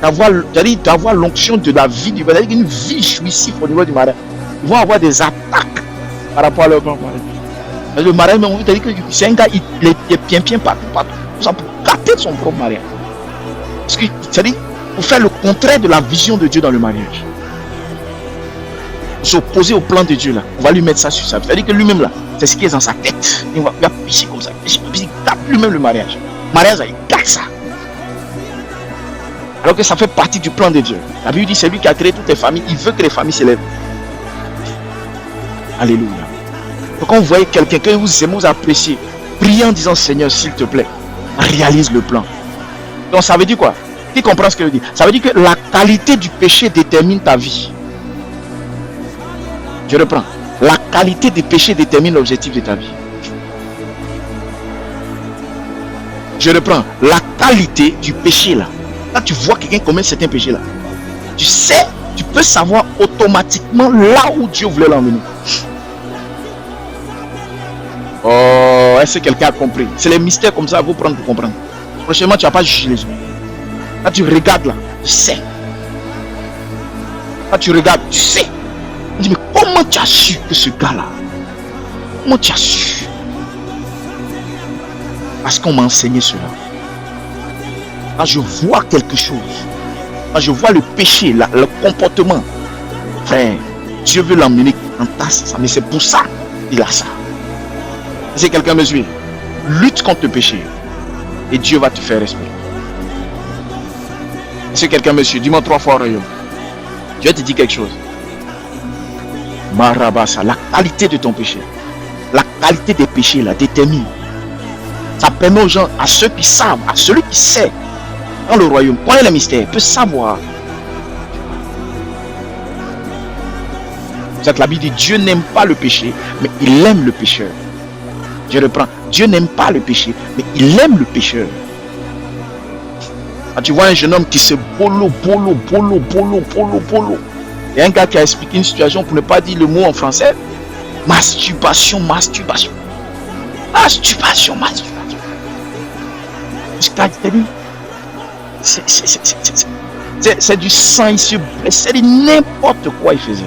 d'avoir l'onction de la vie du mariage, une vie jouissive au niveau du mariage, ils vont avoir des attaques par rapport à leur propre mariage. Le mariage, c'est un gars, il est bien partout, tout ça pour gâter son propre mariage. Parce que, c'est-à-dire, pour faire le contraire de la vision de Dieu dans le mariage. S'opposer au plan de Dieu là, on va lui mettre ça sur ça. C'est-à-dire que lui-même là, c'est ce qui est dans sa tête. Il va pisser comme ça, il gâte lui-même le mariage. Le mariage là, il gâte ça. Alors que ça fait partie du plan de Dieu. La Bible dit c'est lui qui a créé toutes les familles, il veut que les familles s'élèvent. Alléluia. Donc quand vous voyez quelqu'un que vous aimez, vous appréciez, priez en disant Seigneur, s'il te plaît, réalise le plan. Donc ça veut dire quoi? Qui comprend ce que je dis? Ça veut dire que la qualité du péché détermine ta vie. Je reprends. La qualité du péché détermine l'objectif de ta vie. Je reprends. La qualité du péché là. Là tu vois quelqu'un commettre certains péchés là. Tu sais, tu peux savoir automatiquement là où Dieu voulait l'emmener. Oh, est-ce que quelqu'un a compris? C'est les mystères comme ça à vous prendre pour comprendre. Prochainement, tu vas pas juger les gens. Là, tu regardes là, tu sais. Là, tu regardes, tu sais. On dit, mais comment tu as su que ce gars-là? Comment tu as su? Parce qu'on m'a enseigné cela. Là, je vois quelque chose. Là, je vois le péché, là, le comportement. Frère, Dieu veut l'emmener en tasse, mais c'est pour ça qu'il a ça. Si quelqu'un me suit, lutte contre le péché et Dieu va te faire respirer. Si quelqu'un me suit, dis-moi 3 fois royaume. Dieu te dit quelque chose. Marabasa, la qualité de ton péché, la qualité des péchés là détermine. Ça permet aux gens, à ceux qui savent, à celui qui sait dans le royaume, connaît les mystères, peut savoir. C'est la Bible dit Dieu n'aime pas le péché, mais il aime le pécheur. Je reprends. Dieu n'aime pas le péché, mais il aime le pécheur. Quand tu vois un jeune homme qui se bolo. Il y a un gars qui a expliqué une situation pour ne pas dire le mot en français. Masturbation. C'est du sang, il se blesse, c'est n'importe quoi il faisait.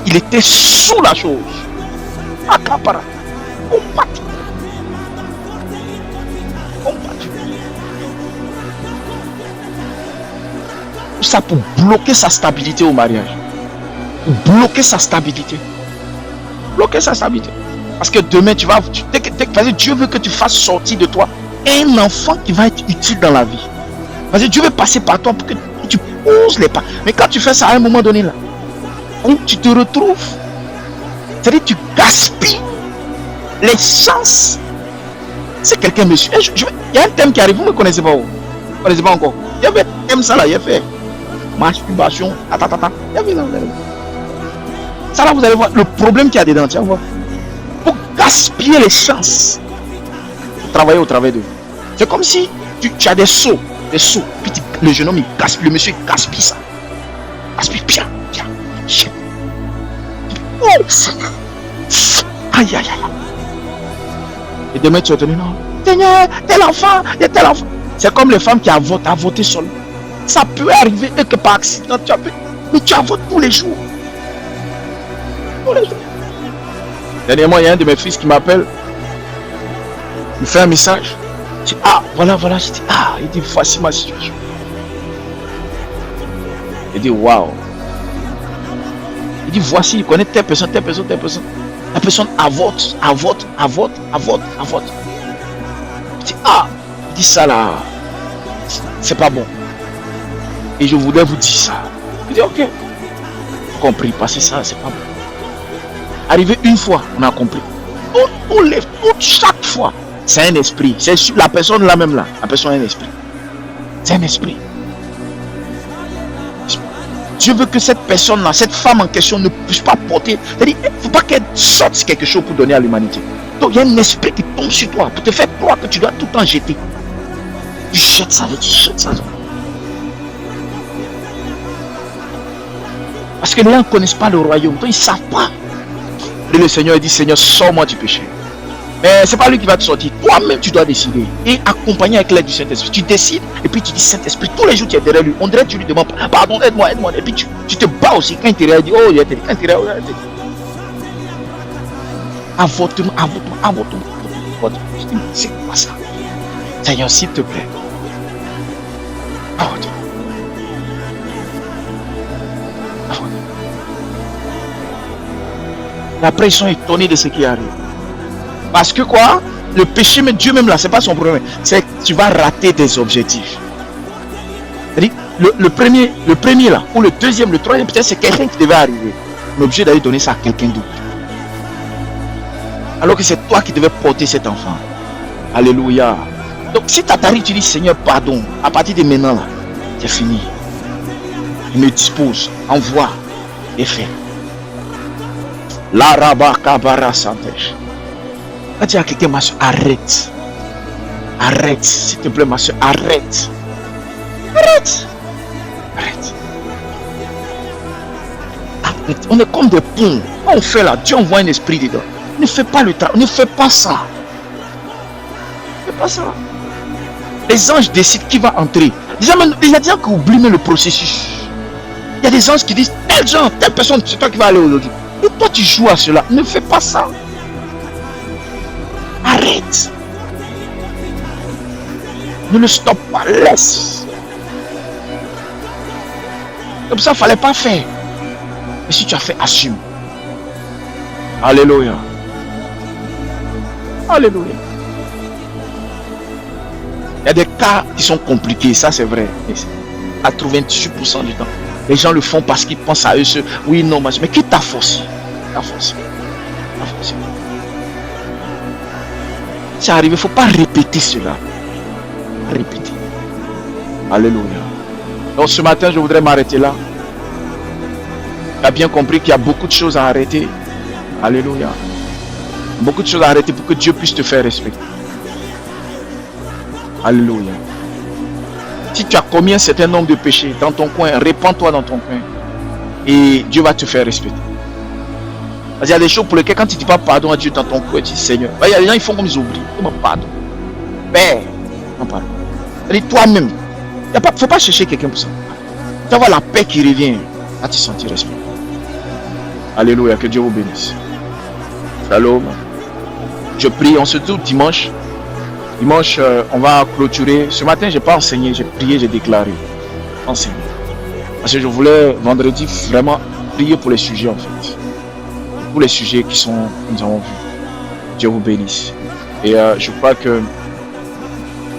Il était sous la chose. Acapara. Combattu. Tout ça pour bloquer sa stabilité au mariage. Pour bloquer sa stabilité. Parce que demain, Dieu veut que tu fasses sortir de toi un enfant qui va être utile dans la vie. Parce que Dieu veut passer par toi pour que tu poses les pas. Mais quand tu fais ça à un moment donné là, où tu te retrouves, c'est-à-dire tu gaspilles les chances. C'est quelqu'un me suit. Il y a un thème qui arrive, vous ne me connaissez pas. Vous ne connaissez pas encore. Il y avait un thème ça là, il y a fait masturbation, il y avait là. Ça là, vous allez voir le problème qu'il y a dedans, tu vas voir. Pour gaspiller les chances de travailler au travers d'eux. C'est comme si tu as des seaux, puis le jeune homme il gaspille, le monsieur il gaspille ça. Gaspille bien. Oh, aïe. Et demain tu vas te dire non, Seigneur, tel enfant. C'est comme les femmes qui avortent seul. Ça peut arriver et que par accident mais tu avortes tous les jours. Dernièrement, il y a un de mes fils qui m'appelle. Il fait un message. Je dis, voilà. Je dis, il dit, voici ma situation. Il dit, waouh. Il dit, voici, il connaît telle personne, telle personne, telle personne. La personne avorte. Je dis, ah, il dit ça là, c'est pas bon. Et je voudrais vous dire ça. Je dis, ok, compris, parce que ça, c'est pas bon. Arrivé une fois, on a compris. Chaque fois, c'est un esprit. C'est la personne là même là. La personne est un esprit. C'est un esprit. Dieu veut que cette personne-là, cette femme en question ne puisse pas porter. C'est-à-dire, il ne faut pas qu'elle sorte quelque chose pour donner à l'humanité. Donc il y a un esprit qui tombe sur toi pour te faire croire que tu dois tout le temps jeter. Tu jettes ça. Parce que les gens ne connaissent pas le royaume. Donc ils ne savent pas. Et le Seigneur dit, Seigneur, sors-moi du péché. Mais ce n'est pas lui qui va te sortir. Toi-même, tu dois décider. Et accompagner avec l'aide du Saint-Esprit. Tu décides et puis tu dis, Saint-Esprit, tous les jours tu es derrière lui. On dirait que tu lui demandes, pardon, aide-moi. Et puis tu te bats aussi. Quand il te dit, oh, il a dit, quand il te dit, avortement. Je dis, c'est quoi ça? Seigneur, s'il te plaît. Avortement. Après, ils sont étonnés de ce qui arrive. Parce que quoi? Le péché, mais Dieu même là, c'est pas son problème. C'est que tu vas rater tes objectifs. C'est-à-dire, le premier là, ou le deuxième, le troisième, peut-être c'est quelqu'un qui devait arriver. On est obligé d'aller donner ça à quelqu'un d'autre. Alors que c'est toi qui devais porter cet enfant. Alléluia. Donc si tu t'arrives, tu dis Seigneur, pardon. À partir de maintenant là, c'est fini. Il me dispose, envoie et fait. La Rabba Kabara Santesh. Quand tu as quelqu'un, ma soeur, arrête. Arrête, s'il te plaît, ma soeur, arrête. Arrête. On est comme des ponts. Quand on fait là, Dieu envoie un esprit dedans. Ne fais pas le travail, ne fais pas ça. Ne fais pas ça. Les anges décident qui va entrer. Déjà, il y a des gens qui oublient même le processus. Il y a des anges qui disent, tel genre, telle personne, c'est toi qui vas aller aujourd'hui. Et toi tu joues à cela, ne fais pas ça. Arrête. Ne le stoppe pas, laisse. Comme ça, il ne fallait pas faire. Mais si tu as fait, assume. Alléluia. Alléluia. Il y a des cas qui sont compliqués, ça c'est vrai. À 98% du temps. Les gens le font parce qu'ils pensent à eux. Oui, non, mais qui t'a forcé? C'est arrivé, il ne faut pas répéter cela. Répéter. Alléluia. Donc ce matin, je voudrais m'arrêter là. Tu as bien compris qu'il y a beaucoup de choses à arrêter. Alléluia. Beaucoup de choses à arrêter pour que Dieu puisse te faire respecter. Alléluia. Si tu as commis un certain nombre de péchés dans ton coin, répands-toi dans ton coin. Et Dieu va te faire respecter. Parce qu'il y a des choses pour lesquelles quand tu ne dis pas pardon à Dieu dans ton cœur, tu dis Seigneur. Il y a des gens qui font comme ils oublient. Ils me pardon. Père, non pardon. C'est-à-dire toi-même. Il ne faut pas chercher quelqu'un pour ça. Tu vas voir la paix qui revient. Là, tu sens respect. Alléluia, que Dieu vous bénisse. Shalom. Je prie, on se dit dimanche. Dimanche, on va clôturer. Ce matin, je n'ai pas enseigné, j'ai prié, j'ai déclaré. Enseigné. Parce que je voulais vendredi vraiment prier pour les sujets en fait. Pour les sujets que nous avons vus. Dieu vous bénisse. Et je crois que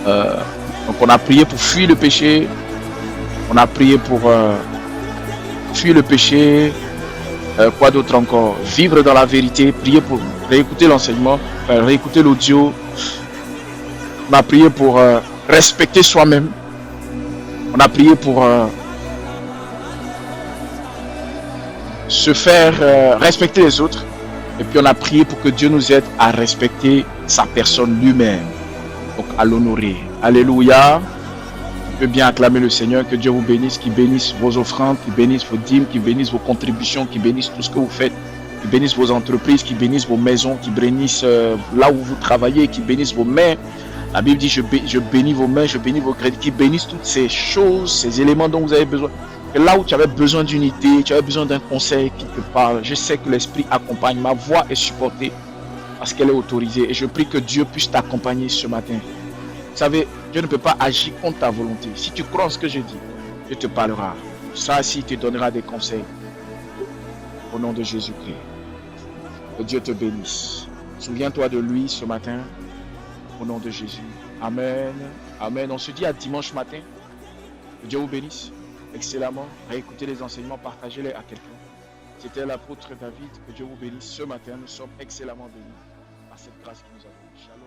donc on a prié pour fuir le péché. On a prié pour fuir le péché. Quoi d'autre encore? Vivre dans la vérité. Prier pour réécouter l'enseignement. Réécouter l'audio. On a prié pour respecter soi-même. On a prié pour se faire respecter les autres. Et puis on a prié pour que Dieu nous aide à respecter sa personne lui-même. Donc à l'honorer. Alléluia. On peut bien acclamer le Seigneur. Que Dieu vous bénisse. Qu'il bénisse vos offrandes. Qu'il bénisse vos dîmes. Qu'il bénisse vos contributions. Qu'il bénisse tout ce que vous faites. Qu'il bénisse vos entreprises. Qu'il bénisse vos maisons. Qu'il bénisse là où vous travaillez. Qu'il bénisse vos mains. La Bible dit, je bénis vos mains, je bénis vos crédits, qui bénissent toutes ces choses, ces éléments dont vous avez besoin. Et là où tu avais besoin d'unité, tu avais besoin d'un conseil qui te parle, je sais que l'Esprit accompagne. Ma voix est supportée parce qu'elle est autorisée. Et je prie que Dieu puisse t'accompagner ce matin. Vous savez, Dieu ne peut pas agir contre ta volonté. Si tu crois en ce que je dis, Dieu te parlera. Ça, si te donnera des conseils. au nom de Jésus-Christ. Que Dieu te bénisse. Souviens-toi de lui ce matin, au nom de Jésus. Amen. Amen. On se dit à dimanche matin. Que Dieu vous bénisse excellemment. Réécoutez les enseignements, partagez-les à quelqu'un. C'était l'apôtre David. Que Dieu vous bénisse ce matin. Nous sommes excellemment bénis par cette grâce qui nous a donnée. Shalom.